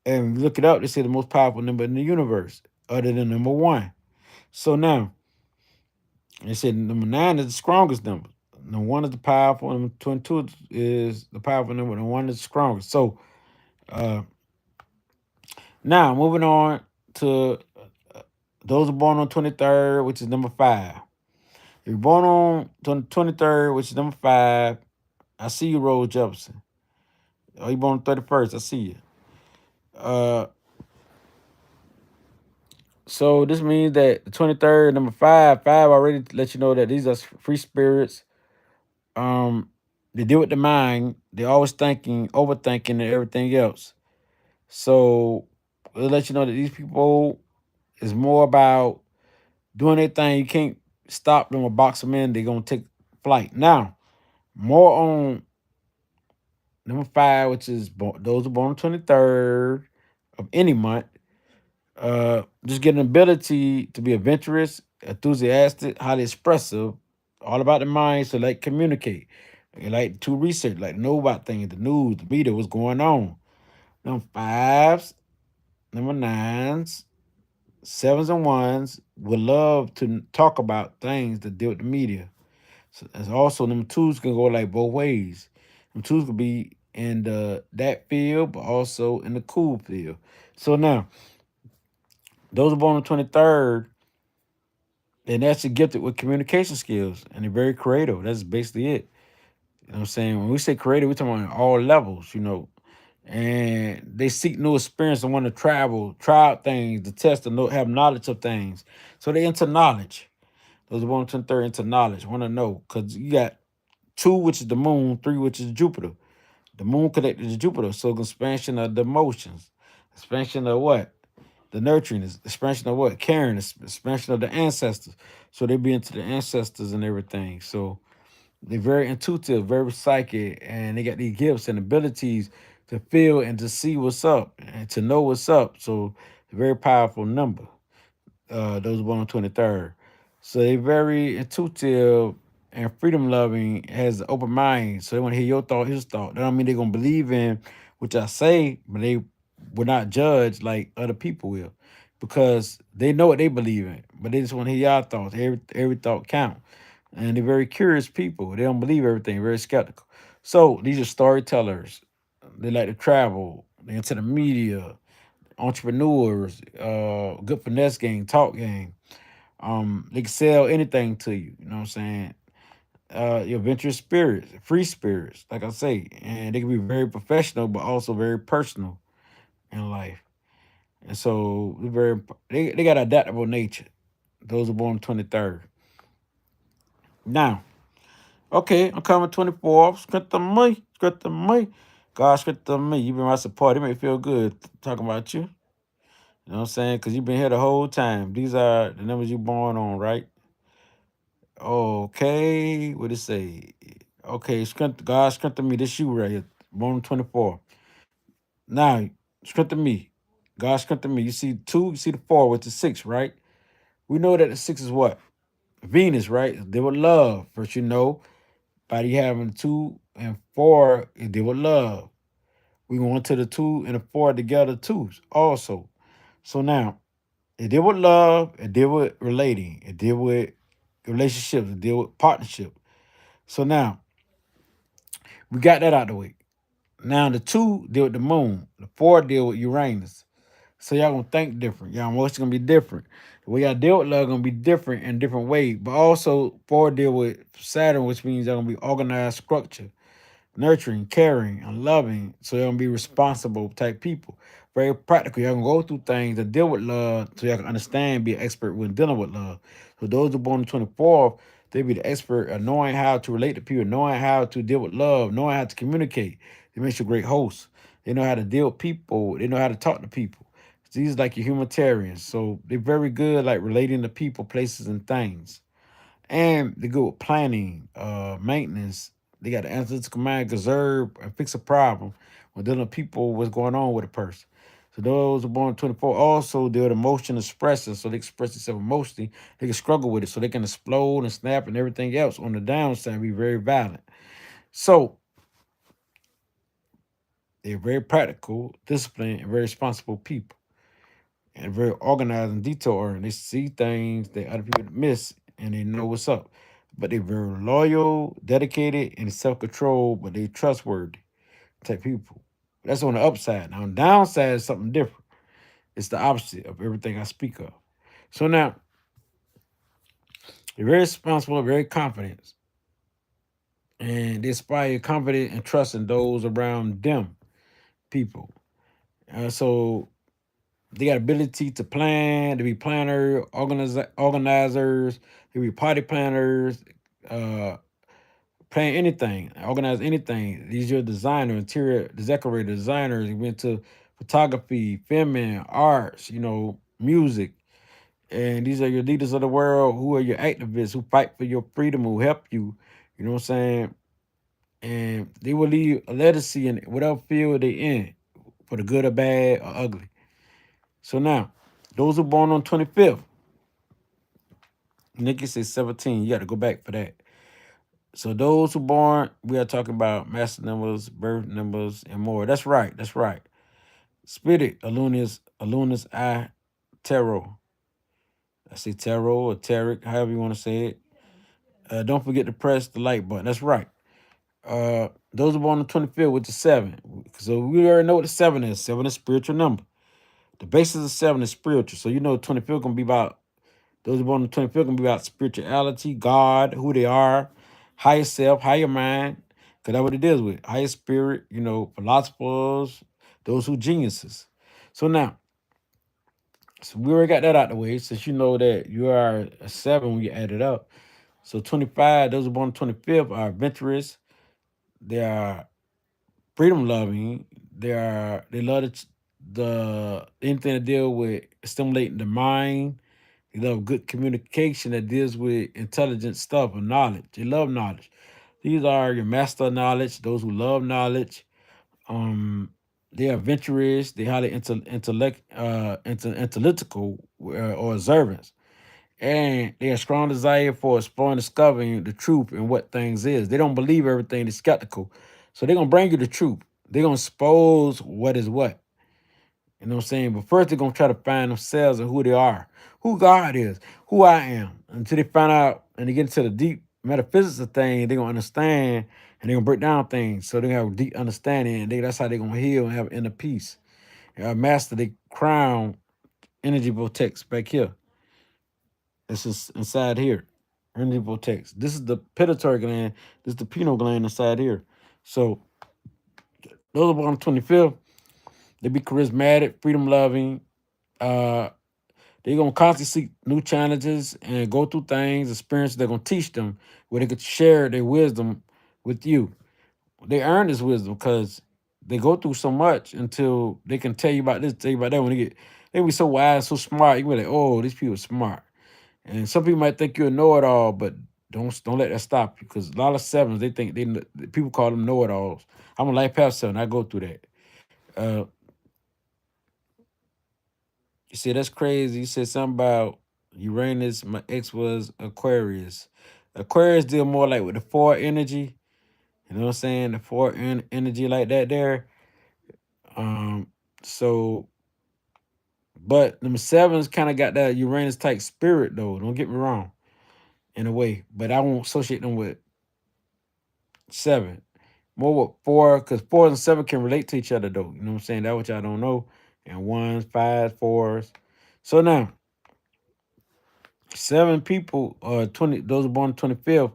And when you look it up, they say the most powerful number in the universe, other than number 1. So now they said number 9 is the strongest number. Number 1 is the powerful. Number 22 is the powerful number. Number 1 is the strongest. So uh, now moving on to those born on 23rd, which is number 5. If you're born on 23rd, which is number 5, I see you, Rose Jefferson. Oh, you born on 31st, I see you. Uh, so this means that the 23rd, number 5 already let you know that these are free spirits. They deal with the mind. They're always thinking, overthinking, and everything else. So it'll let you know that these people is more about doing their thing. You can't stop them or box them in. They're gonna take flight. Now, more on number 5, which is those who are born on 23rd of any month. Just get an ability to be adventurous, enthusiastic, highly expressive, all about the mind, so like communicate. They like to research, like know about things, the news, the media, what's going on. Number 5s, number 9s, 7s and 1s would love to talk about things that deal with the media. So as also number 2s can go like both ways. Number 2s could be in that field, but also in the cool field. So now, those are born on 23rd, and that's gifted with communication skills, and they're very creative. That's basically it. You know what I'm saying? When we say creative, we're talking about all levels. And they seek new experience and want to travel, try out things, to test and know, have knowledge of things. So they into knowledge. Those born on 23rd into knowledge, want to know. Because you got 2, which is the moon, 3, which is Jupiter. The moon connected to Jupiter, so expansion of the emotions. Expansion of what? The nurturing, is expansion of what? Caring, expansion of the ancestors. So they be into the ancestors and everything. So they're very intuitive, very psychic, and they got these gifts and abilities to feel and to see what's up and to know what's up. So a very powerful number. Those born on 23rd. So they're very intuitive and freedom loving, has an open mind. So they want to hear your thought, his thought. That don't mean they're gonna believe in which I say, but they will not judge like other people will. Because they know what they believe in, but they just want to hear your thoughts. Every thought count. And they're very curious people. They don't believe everything, very skeptical. So these are storytellers. They like to travel. They into the media, entrepreneurs, good finesse game, talk game. They can sell anything to you. You know what I'm saying? Your adventurous spirits, free spirits, like I say, and they can be very professional, but also very personal in life. And so they got adaptable nature. Those are born 23rd. Now, okay, I'm coming 24th. Script of me, script of me. God, script of me. You've been my support. It make me feel good talking about you. You know what I'm saying? Because you've been here the whole time. These are the numbers you born on, right? Okay, what it say? Okay, strength, God strengthen me. This you right here, born 24. Now, strengthen me. God strengthen me. You see two, you see the four with the six, right? We know that the six is what? Venus, right? They with love. First, you know, by you having two and four, it deal with love. We went to the two and the four together too, also. So now, it deal with love, it deal with relating, it deal with relationships, it deal with partnership. So now, we got that out the way. Now the two deal with the moon, the four deal with Uranus. So y'all gonna think different. Y'all emotions gonna be different. The way y'all deal with love gonna be different in different ways. But also four deal with Saturn, which means y'all gonna be organized structure, nurturing, caring, and loving. So y'all gonna be responsible type people. Very practical. Y'all gonna go through things that deal with love so y'all can understand, be an expert when dealing with love. So those who are born on the 24th, they be the expert of knowing how to relate to people, knowing how to deal with love, knowing how to communicate. It makes you a great host. They know how to deal with people. They know how to talk to people. These are like your humanitarians. So they're very good like relating to people, places, and things. And they go with planning, maintenance. They got the answer to command, conserve, and fix a problem when dealing with people, what's going on with a person. So those who are born 24 also deal with emotion expressing, so they express themselves emotionally. They can struggle with it, so they can explode and snap and everything else on the downside, be very violent. So they're very practical, disciplined, and very responsible people, and very organized and detail oriented. They see things that other people miss and they know what's up. But they're very loyal, dedicated, and self control, but they trustworthy type people. That's on the upside. Now, on the downside is something different. It's the opposite of everything I speak of. So now, they're very responsible, very confident, and they inspire confidence and trust in those around them, people. So they got ability to plan, to be planner, organizers, to be party planners, uh, plan anything, organize anything. These are designer, interior decorator, designers. You went to photography, filming, arts, music. And these are your leaders of the world who are your activists who fight for your freedom, who help you. You know what I'm saying? And they will leave a legacy in whatever field they in, for the good or bad or ugly. So now, those who born on 25th, Nikki says 17. You got to go back for that. So those who born, we are talking about master numbers, birth numbers, and more. That's right. That's right. Spirit, Alunus I Tarot. I say tarot or tarot, however you want to say it. Don't forget to press the like button. That's right. Those who born on the 25th with the 7. So we already know what the 7 is. 7 is spiritual number. The basis of 7 is spiritual. So you know 25th gonna be about those born on the 25th gonna be about spirituality, God, who they are, higher self, higher mind, because that's what it deals with. Higher spirit, philosophers, those who geniuses. So now, so we already got that out the way, since you know that you are a 7 when you add it up. So 25, those who born on the 25th are adventurous, they are freedom loving, they love the anything to deal with stimulating the mind. They love good communication that deals with intelligent stuff and knowledge. They love knowledge. These are your master of knowledge, those who love knowledge. Um, they are adventurous. They highly intellectual or observance. And they have strong desire for exploring, discovering the truth and what things is. They don't believe everything. They're skeptical. So they're going to bring you the truth. They're going to expose what is what. You know what I'm saying? But first, they're going to try to find themselves and who they are, who God is, who I am. Until they find out and they get into the deep metaphysics of things, they're going to understand and they're going to break down things. So they have a deep understanding. And that's how they're going to heal and have inner peace. Master the crown energy vortex back here. This is inside here. Hernia vortex. This is the pituitary gland. This is the pineal gland inside here. So those are born on the 25th. They be charismatic, freedom loving. Uh, they're gonna constantly seek new challenges and go through things, experiences. They're gonna teach them where they could share their wisdom with you. They earn this wisdom because they go through so much until they can tell you about this, tell you about that. When they be so wise, so smart. You be like, oh, these people are smart. And some people might think you're a know-it-all, but don't let that stop you. Because a lot of sevens, they think people call them know-it-alls. I'm a life path seven. I go through that. Uh, you see, that's crazy. You said something about Uranus. My ex was Aquarius. Aquarius deal more like with the four energy. You know what I'm saying? The four energy like that there. Um, so, but number sevens kind of got that Uranus type spirit though. Don't get me wrong, in a way. But I won't associate them with seven. More with four, because four and seven can relate to each other though. You know what I'm saying? That which I don't know. And ones, fives, fours. So now, seven people, 20, those born 25th,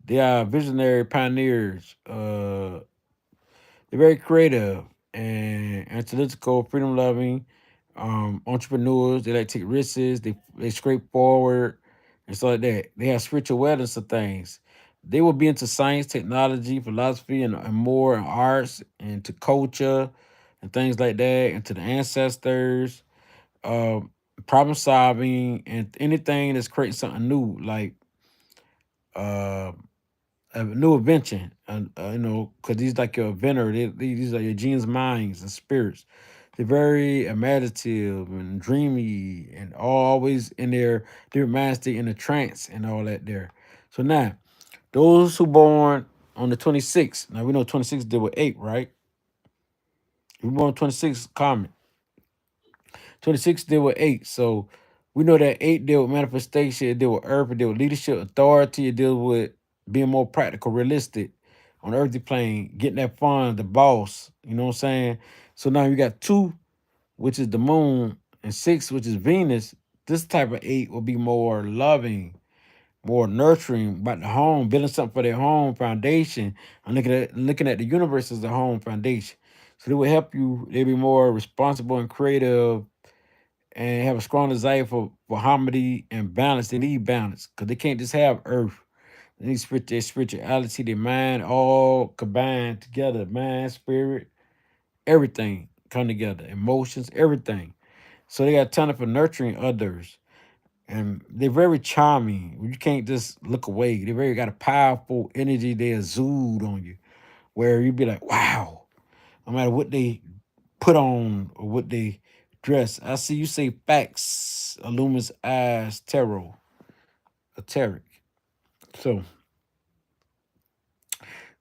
they are visionary pioneers. They're very creative and analytical, freedom loving, entrepreneurs. They like to take risks. They scrape forward and stuff like that. They have spiritual awareness of things. They will be into science, technology, philosophy, and more, and arts, and to culture and things like that, and to the ancestors, um, problem solving, and anything that's creating something new, like uh, a new invention, and because these like your inventor, these are your genes, minds, and spirits. They're very imaginative and dreamy, and always in their minds, they in a trance and all that there. So now, those who born on the 26th, now we know 26 deal with 8, right? If you born 26, common. 26 deal with 8. So we know that 8 deal with manifestation, it deal with earth, it deal with leadership, authority, it deals with being more practical, realistic on the earthly plane, getting that fun, the boss. You know what I'm saying? So now you got 2, which is the moon, and 6, which is Venus. This type of 8 will be more loving, more nurturing about the home, building something for their home foundation. I'm looking at the universe as the home foundation. So they will help you. They'll be more responsible and creative and have a strong desire for harmony and balance. They need balance because they can't just have earth. They need their spirituality, their mind, all combined together. Mind, spirit, everything come together. Emotions, everything. So they got talent for nurturing others. And they're very charming. You can't just look away. They very got a powerful energy. They exude on you, where you be like, wow. No matter what they put on or what they dress. I see you say facts, Illumin's eyes, tarot, eteric. So,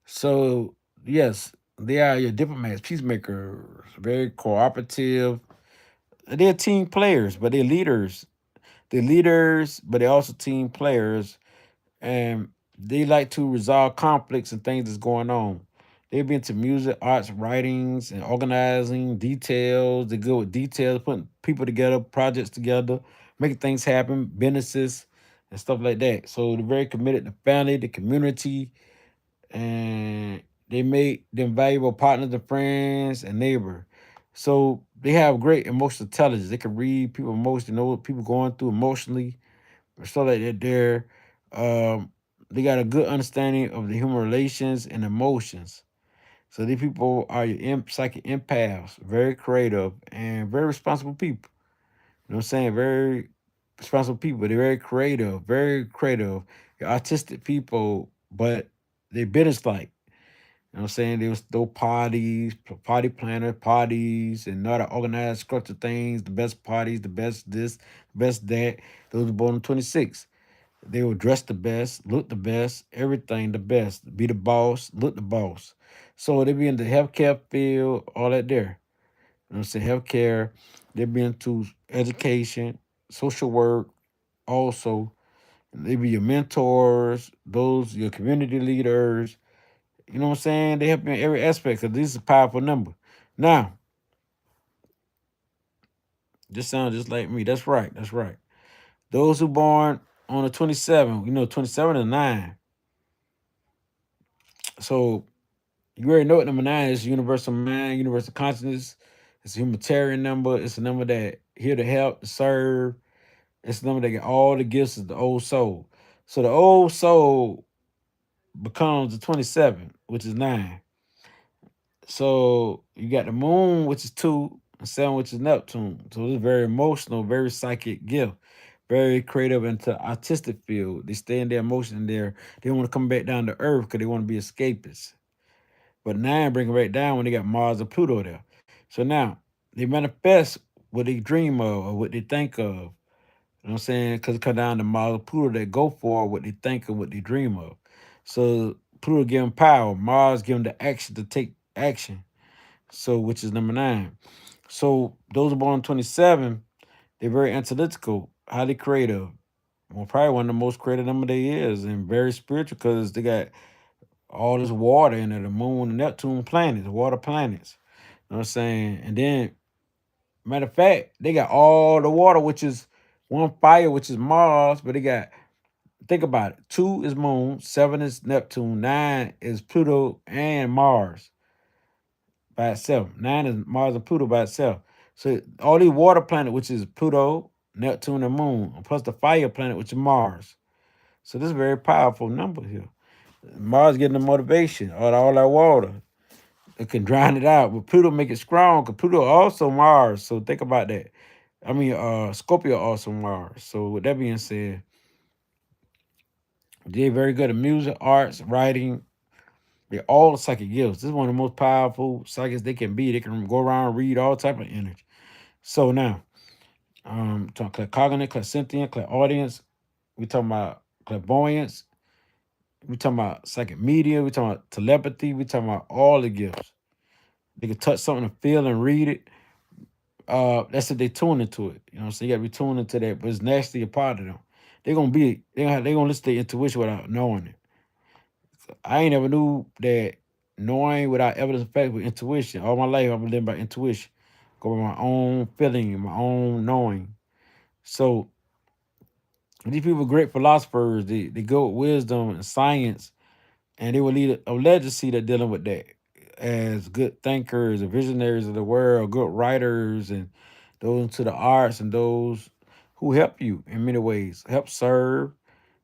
so yes, they are your diplomats, peacemakers, very cooperative. They're team players, but they're leaders. They're leaders, but they're also team players, and they like to resolve conflicts and things that's going on. They be into music, arts, writings, and organizing details. They're good with details, putting people together, projects together, making things happen, businesses, and stuff like that. So they're very committed to family, the community, and they make them valuable partners and friends and neighbor. So they have great emotional intelligence. They can read people emotions, know what people going through emotionally, so that they got a good understanding of the human relations and emotions. So these people are your psychic empaths, very creative and very responsible people. You know what I'm saying? Very responsible people. They're very creative, very creative. They're artistic people, but they're business like. You know what I'm saying? There was no parties, party planner, parties, and not organized structured things, the best parties, the best this, the best that. Those were born in 26. They will dress the best, look the best, everything the best. Be the boss, look the boss. So they be in the healthcare field, all that there. You know what I'm saying? Healthcare. They be into education, social work, also. They be your mentors, those your community leaders. You know what I'm saying? They help you in every aspect because this is a powerful number. Now, this sounds just like me. That's right. That's right. Those who born on the 27th, 27 and 9. So you already know what number 9 is: universal mind, universal consciousness. It's a humanitarian number. It's a number that here to help, to serve. It's a number that get all the gifts of the old soul. So the old soul becomes the 27, which is 9. So you got the moon, which is 2, and 7, which is Neptune. So it's very emotional, very psychic gift, very creative into artistic field. They stay in their emotion there. They want to come back down to earth because they want to be escapists. But 9 bring it right down when they got Mars and Pluto there. So now they manifest what they dream of or what they think of. You know what I'm saying? Because it comes down to Mars and Pluto, they go for what they think of, what they dream of. So Pluto give them power. Mars give them the action to take action. So which is number 9. So those are born on 27, they're very analytical, highly creative. Well, probably one of the most creative number they is, and very spiritual because they got all this water in it, the moon and Neptune planets, water planets. You know what I'm saying? And then, matter of fact, they got all the water, which is one fire, which is Mars, but they got, think about it, 2 is moon, 7 is Neptune, 9 is Pluto and Mars by itself. 9 is Mars and Pluto by itself. So all these water planet, which is Pluto, Neptune, and Moon, plus the fire planet, which is Mars. So this is a very powerful number here. Mars getting the motivation, all that water. It can drown it out. But Pluto make it strong, because Pluto also Mars. So think about that. I mean, Scorpio also Mars. So with that being said, they're very good at music, arts, writing. They're all psychic gifts. This is one of the most powerful psychics they can be. They can go around and read all type of energy. So now, talking cognitive, clairsentient, clairaudience. We talking about clairvoyance. We talking about psychic media. We talking about telepathy. We talking about all the gifts. They can touch something and feel and read it. That's if they tune into it. So you gotta be tuned into that, but it's naturally a part of them. They gonna listen to their intuition without knowing it. I ain't never knew that knowing without evidence of fact with intuition. All my life I've been living by intuition. Go by my own feeling, my own knowing. So these people are great philosophers. They go with wisdom and science, and they will lead a legacy that dealing with that as good thinkers and visionaries of the world, good writers, and those into the arts, and those who help you in many ways, help serve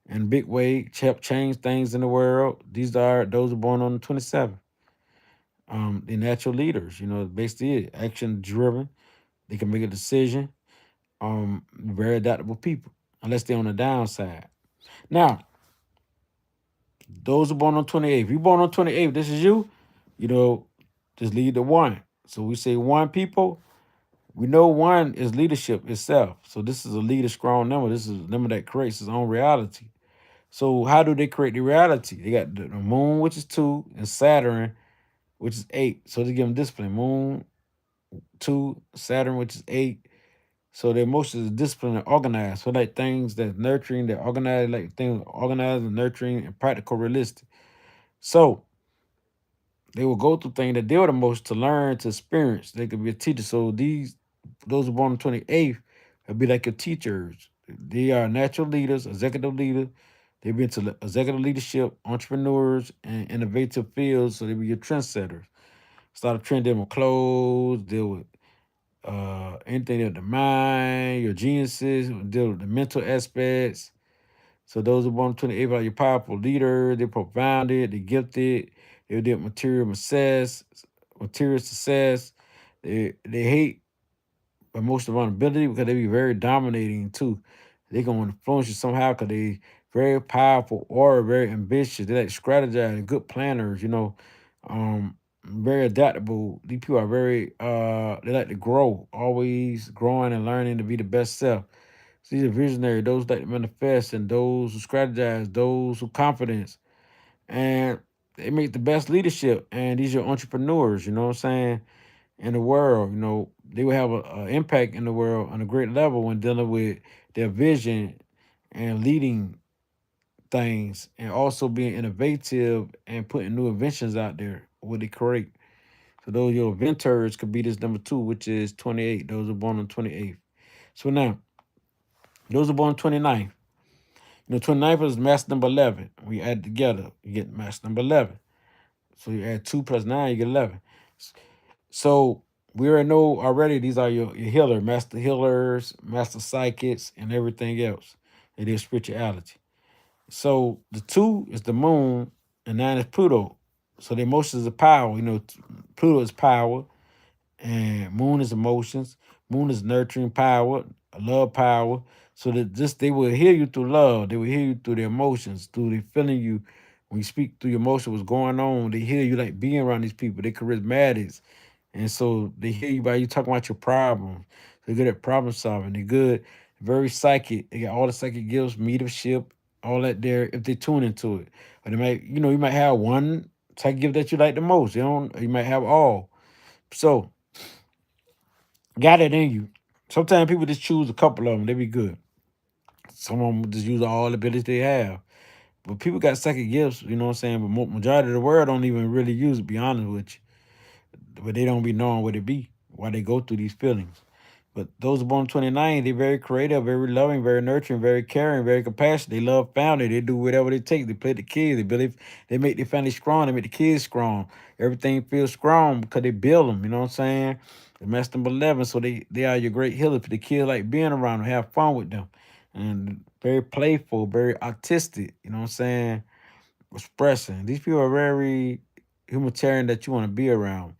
in big way, help change things in the world. These are those who are born on the 27th. The natural leaders, basically it, action driven. They can make a decision. Very adaptable people, unless they're on the downside. Now, those are born on 28th. If you're born on 28th, this is you, you know, just lead the one. So we say one people. We know one is leadership itself. So this is a leader strong number. This is a number that creates its own reality. So how do they create the reality? They got the moon, which is 2, and Saturn, which is 8. So they give them discipline. Moon, 2, Saturn, which is 8. So their emotions are disciplined and organized. So like things that nurturing, they're organized, like things organized and nurturing and practical, realistic. So they will go through things that deal with emotions to learn, to experience. They could be a teacher. So those who are born on 28th, will be like your teachers. They are natural leaders, executive leaders. They've been to executive leadership, entrepreneurs, and innovative fields. So they be your trendsetters. Start a trend, deal with clothes, deal with anything of the mind, your geniuses, deal with the mental aspects. So those who are born on 28th are your powerful leaders. They're profounded, they're gifted, they deal with material success. They hate emotional vulnerability because they be very dominating too. They gonna influence you somehow because they very powerful or very ambitious. They like strategize, good planners, very adaptable. These people are very they like to grow, always growing and learning to be the best self. So these are visionary, those that manifest, and those who strategize, those who confidence. And they make the best leadership. And these are entrepreneurs, you know what I'm saying? In the world, they will have an impact in the world on a great level when dealing with their vision and leading things, and also being innovative and putting new inventions out there, what they create. So those your inventors could be this number 2, which is 28. Those are born on 28th. So now, those are born on 29th. 29th is mass number 11. We add together, you get mass number 11. So you add 2 plus 9, you get 11. So we already know already these are your healer, master healers, master psychics, and everything else. It is spirituality. So the 2 is the moon, and 9 is Pluto. So the emotions are power. Pluto is power, and moon is emotions. Moon is nurturing power, love power. So that just they will hear you through love. They will hear you through the emotions, through the feeling you when you speak through your emotion, what's going on. They hear you like being around these people. They charismatics. And so they hear you by you talking about your problems. They're good at problem solving. They're good, very psychic. They got all the psychic gifts, mediumship, all that there if they tune into it. Or they might, you might have one psychic gift that you like the most. You might have all. So got it in you. Sometimes people just choose a couple of them. They be good. Some of them just use all the abilities they have. But people got psychic gifts, you know what I'm saying? But majority of the world don't even really use it, be honest with you. But they don't be knowing what it be, why they go through these feelings. But those born 29, they very creative, very loving, very nurturing, very caring, very compassionate. They love family. They do whatever they take. They play the kids. They make their family strong. They make the kids strong. Everything feels strong because they build them. You know what I'm saying? The master number 11, so they are your great healer. The kids like being around them, have fun with them, and very playful, very artistic. You know what I'm saying? Expressing. These people are very humanitarian that you want to be around.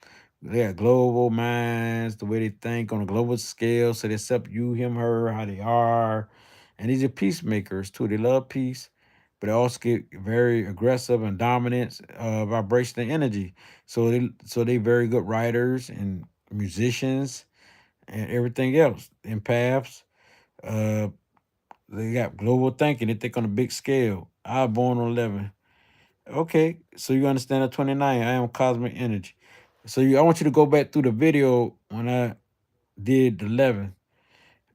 They got global minds, the way they think on a global scale, so they accept you, him, her, how they are. And these are peacemakers too. They love peace, but they also get very aggressive and dominant vibration and energy. So they very good writers and musicians and everything else. Empaths. Uh they got global thinking. They think on a big scale. I was born on 11. Okay, so you understand at 29, I am cosmic energy. I want you to go back through the video when I did the 11.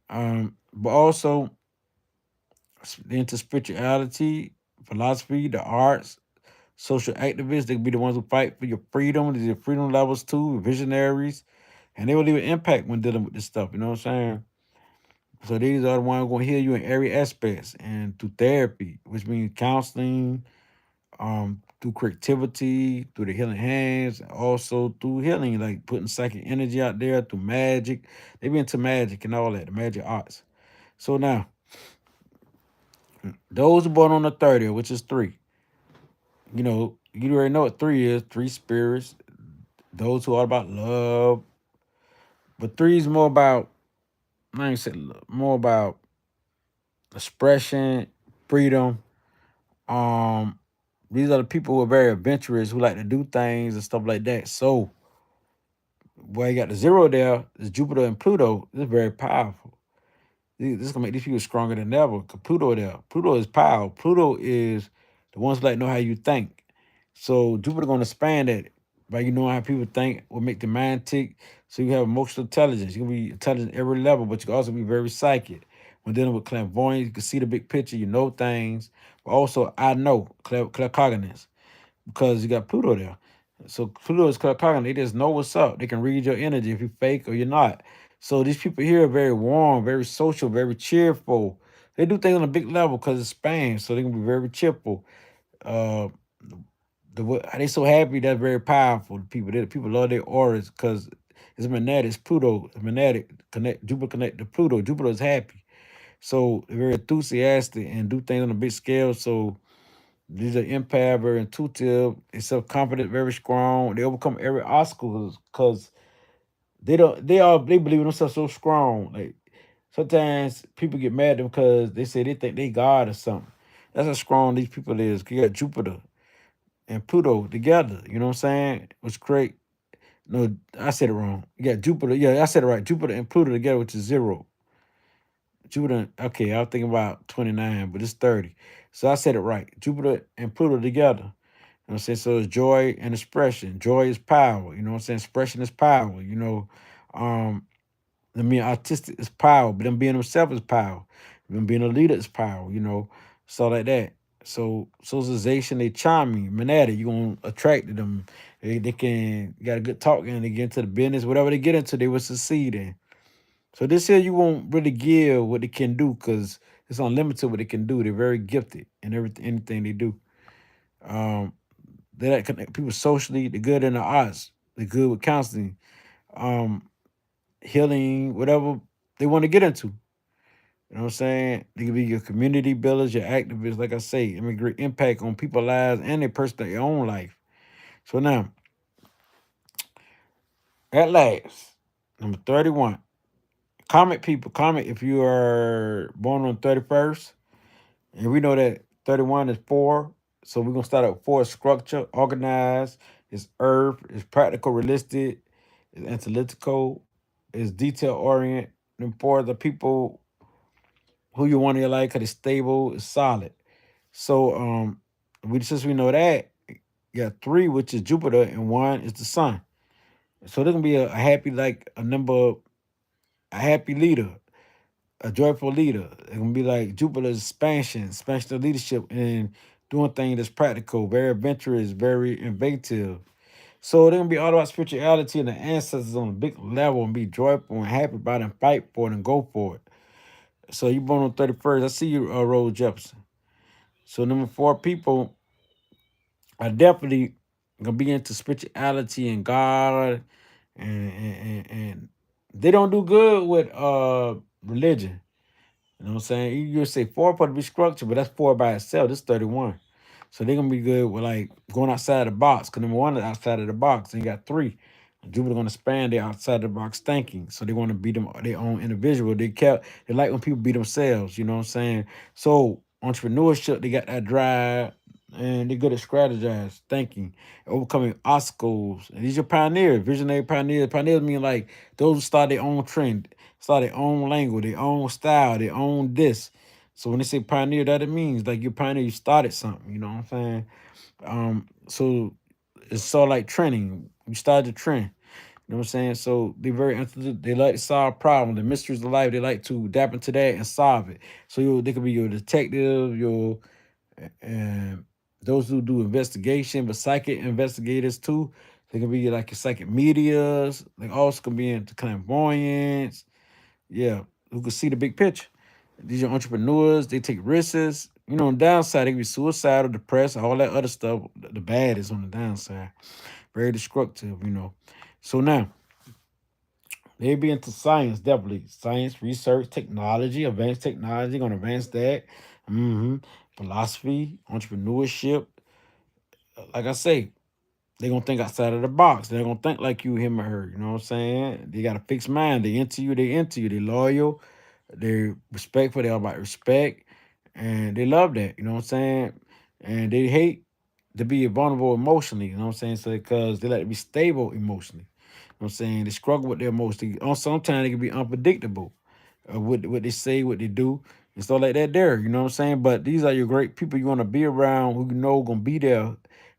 But also into spirituality, philosophy, the arts, social activists. They can be the ones who fight for your freedom. These are freedom levels too, visionaries, and they will leave an impact when dealing with this stuff. You know what I'm saying? So these are the ones going to heal you in every aspects and through therapy, which means counseling, through creativity, through the healing hands, also through healing, like putting psychic energy out there through magic. They be into magic and all that, the magic arts. So now, those who born on the 30th, which is 3, you already know what 3 is. 3 spirits, those who are about love. But 3 is more about, I ain't say more about expression, freedom. Um, these are the people who are very adventurous, who like to do things and stuff like that. So where you got the 0 there is Jupiter and Pluto. This is very powerful. This is gonna make these people stronger than ever. 'Cause Pluto there. Pluto is power. Pluto is the ones that know how you think. So Jupiter gonna expand that by you knowing how people think will make the mind tick. So you have emotional intelligence. You can be intelligent at every level, but you can also be very psychic. When dealing with clairvoyance, you can see the big picture, you know things. But also I know claircognizance because you got Pluto there. So Pluto is cognitive. They just know what's up. They can read your energy if you're fake or you're not. So these people here are very warm, very social, very cheerful. They do things on a big level because it's Spain, so they can be very cheerful. Uh, they so happy that's very powerful. The people love their auras because it's magnetic. It's Pluto, it's magnetic. Connect Jupiter connect to Pluto. Jupiter is happy, so they're very enthusiastic and do things on a big scale. So these are empath, very intuitive, they self-confident, very strong. They overcome every obstacle because they believe in themselves so strong. Like sometimes people get mad at them because they say they think they God or something. That's how strong these people is. You got Jupiter and Pluto together. You know what I'm saying? Which create no, I said it wrong. You got Jupiter. Yeah, I said it right. Jupiter and Pluto together, which is 0. Jupiter, okay, I was thinking about 29, but it's 30. So I said it right. Jupiter and Pluto together. You know what I'm saying? So it's joy and expression. Joy is power. You know what I'm saying? Expression is power. Um, artistic is power, but them being themselves is power. Them being a leader is power, so like that. So socialization, they charming, magnetic. You're gonna attract to them. They can got a good talk and they get into the business. Whatever they get into, they will succeed in. So this here you won't really give what they can do because It's unlimited what they can do. They're very gifted in everything, anything they do. Um, they like connect people socially. They're good in the arts. They're good with counseling, um, healing, whatever they want to get into. You know what I'm saying? They can be your community builders, your activists, like I say, and make great impact on people's lives and their own life. So now, at last, number 31. Comment people. Comment if you are born on 31st. And we know that 31 is 4. So we're gonna start at 4 structure, organized, it's earth, it's practical, realistic, it's analytical, it's detail oriented. And 4 the people who you want in your life because it's stable, it's solid. So we since we know that, you got 3, which is Jupiter, and 1 is the sun. So there's gonna be a happy, like a number, a happy leader, a joyful leader. It's gonna be like Jupiter's expansion of leadership and doing things that's practical, very adventurous, very innovative. So they're gonna be all about spirituality and the ancestors on a big level and be joyful and happy about it and fight for it and go for it. So you born on 31st. I see you, Rose Jefferson. So number 4 people are definitely gonna be into spirituality and God and they don't do good with religion. You know what I'm saying? You say 4 supposed to be structured, but that's 4 by itself. This 31. So they're gonna be good with like going outside the box. Cause number 1 is outside of the box. And you got 3. Jupiter gonna span their outside the box thinking. So they want to be them their own individual. They like when people be themselves, you know what I'm saying? So entrepreneurship, they got that drive and they're good at strategizing, thinking, overcoming obstacles. And these are pioneers, visionary pioneers. Pioneers mean like those who start their own trend, start their own language, their own style, their own this. So when they say pioneer, that it means like you're pioneer, you started something, you know what I'm saying? So it's sort of like trending. You started the trend. You know what I'm saying? So they're very interested. They like to solve problems, the mysteries of life. They like to adapt into that and solve it. So they could be your detective, your and those who do investigation, but psychic investigators too. They can be like your psychic medias. They also can be into clairvoyance. Yeah, who can see the big picture. These are entrepreneurs. They take risks. You know, on the downside, they can be suicidal, depressed, all that other stuff. The bad is on the downside. Very destructive, you know. So now, they be into science, definitely. Science, research, technology, advanced technology, gonna advance that. hmm Philosophy, entrepreneurship. Like I say, they gonna think outside of the box. They're gonna think like you, him, or her. You know what I'm saying? They got a fixed mind. They into you, they into you. They loyal, they respectful, they all about respect. And they love that, you know what I'm saying? And they hate to be vulnerable emotionally, you know what I'm saying? So because they like to be stable emotionally. You know what I'm saying? They struggle with their emotions. Sometimes they can be unpredictable. What they say, what they do, and stuff like that there. You know what I'm saying? But these are your great people you want to be around who you know gonna be there.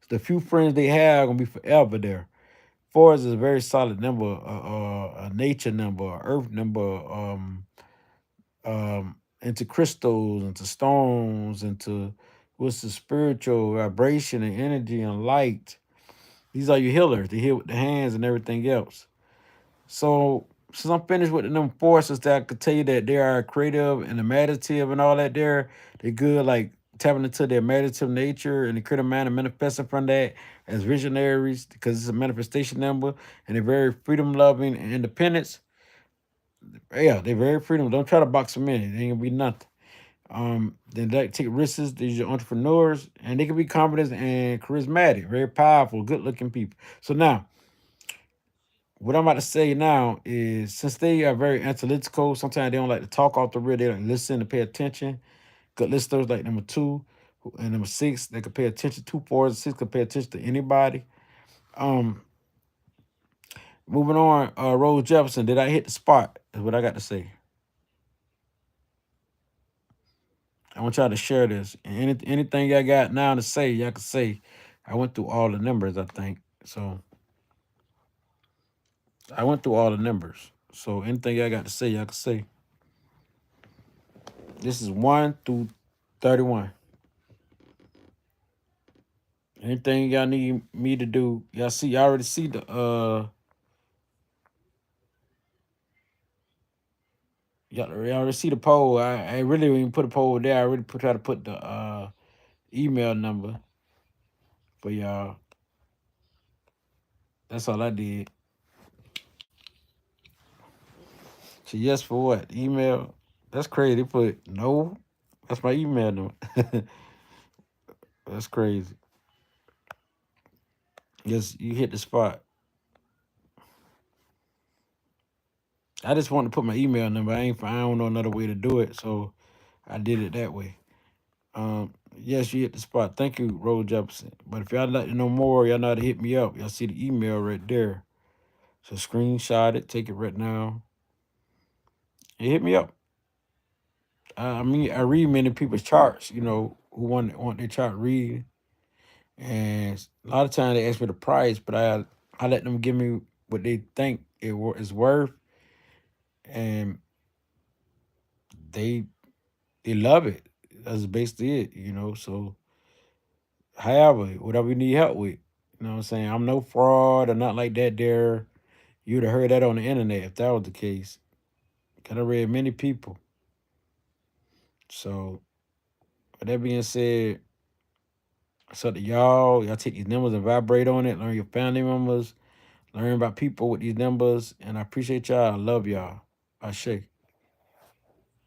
The few friends they have gonna be forever there. 4 is a very solid number, a nature number, a earth number, into crystals, into stones, into what's the spiritual vibration and energy and light. These are your healers. They heal with the hands and everything else. So since I'm finished with the number 4, since I could tell you that they are creative and imaginative and all that there, they're good like tapping into their meditative nature and the creative mind and manifesting from that as visionaries because it's a manifestation number and they're very freedom loving and independence. Yeah, they're very freedom. Don't try to box them in. It ain't gonna be nothing. Then they take risks. These are entrepreneurs, and they can be confident and charismatic, very powerful, good-looking people. So now, what I'm about to say now is, since they are very analytical, sometimes they don't like to talk off the rip. They like to listen and pay attention. Good listeners like number 2 and number 6. They can pay attention. 2, 4, and 6 can pay attention to anybody. Um, Moving on. Rose Jefferson. Did I hit the spot? Is what I got to say. I want y'all to share this. And anything I got now to say, y'all can say. I went through all the numbers, I think. So I went through all the numbers. So anything I got to say, y'all can say. This is 1 through 31. Anything y'all need me to do, y'all already see Y'all already see the poll. I really didn't even put a poll there. I really try to put the email number for y'all. That's all I did. So yes for what? Email. That's crazy. They put no. That's my email number. That's crazy. Yes, you hit the spot. I just wanted to put my email number. I don't know another way to do it, so I did it that way. Yes, you hit the spot. Thank you, Roll Jefferson. But if y'all like to know more, y'all know how to hit me up. Y'all see the email right there. So screenshot it, take it right now, and hit me up. I mean, I read many people's charts, who want their chart read. And a lot of times they ask for the price, but I let them give me what they think is worth, and they they love it. That's basically it. So, however, whatever you need help with, what I'm saying. I'm no fraud or not like that. There, you'd have heard that on the internet if that was the case. Cause I read many people. So, with that being said, it's up to y'all. Y'all take these numbers and vibrate on it. Learn your family members. Learn about people with these numbers. And I appreciate y'all. I love y'all. I shake.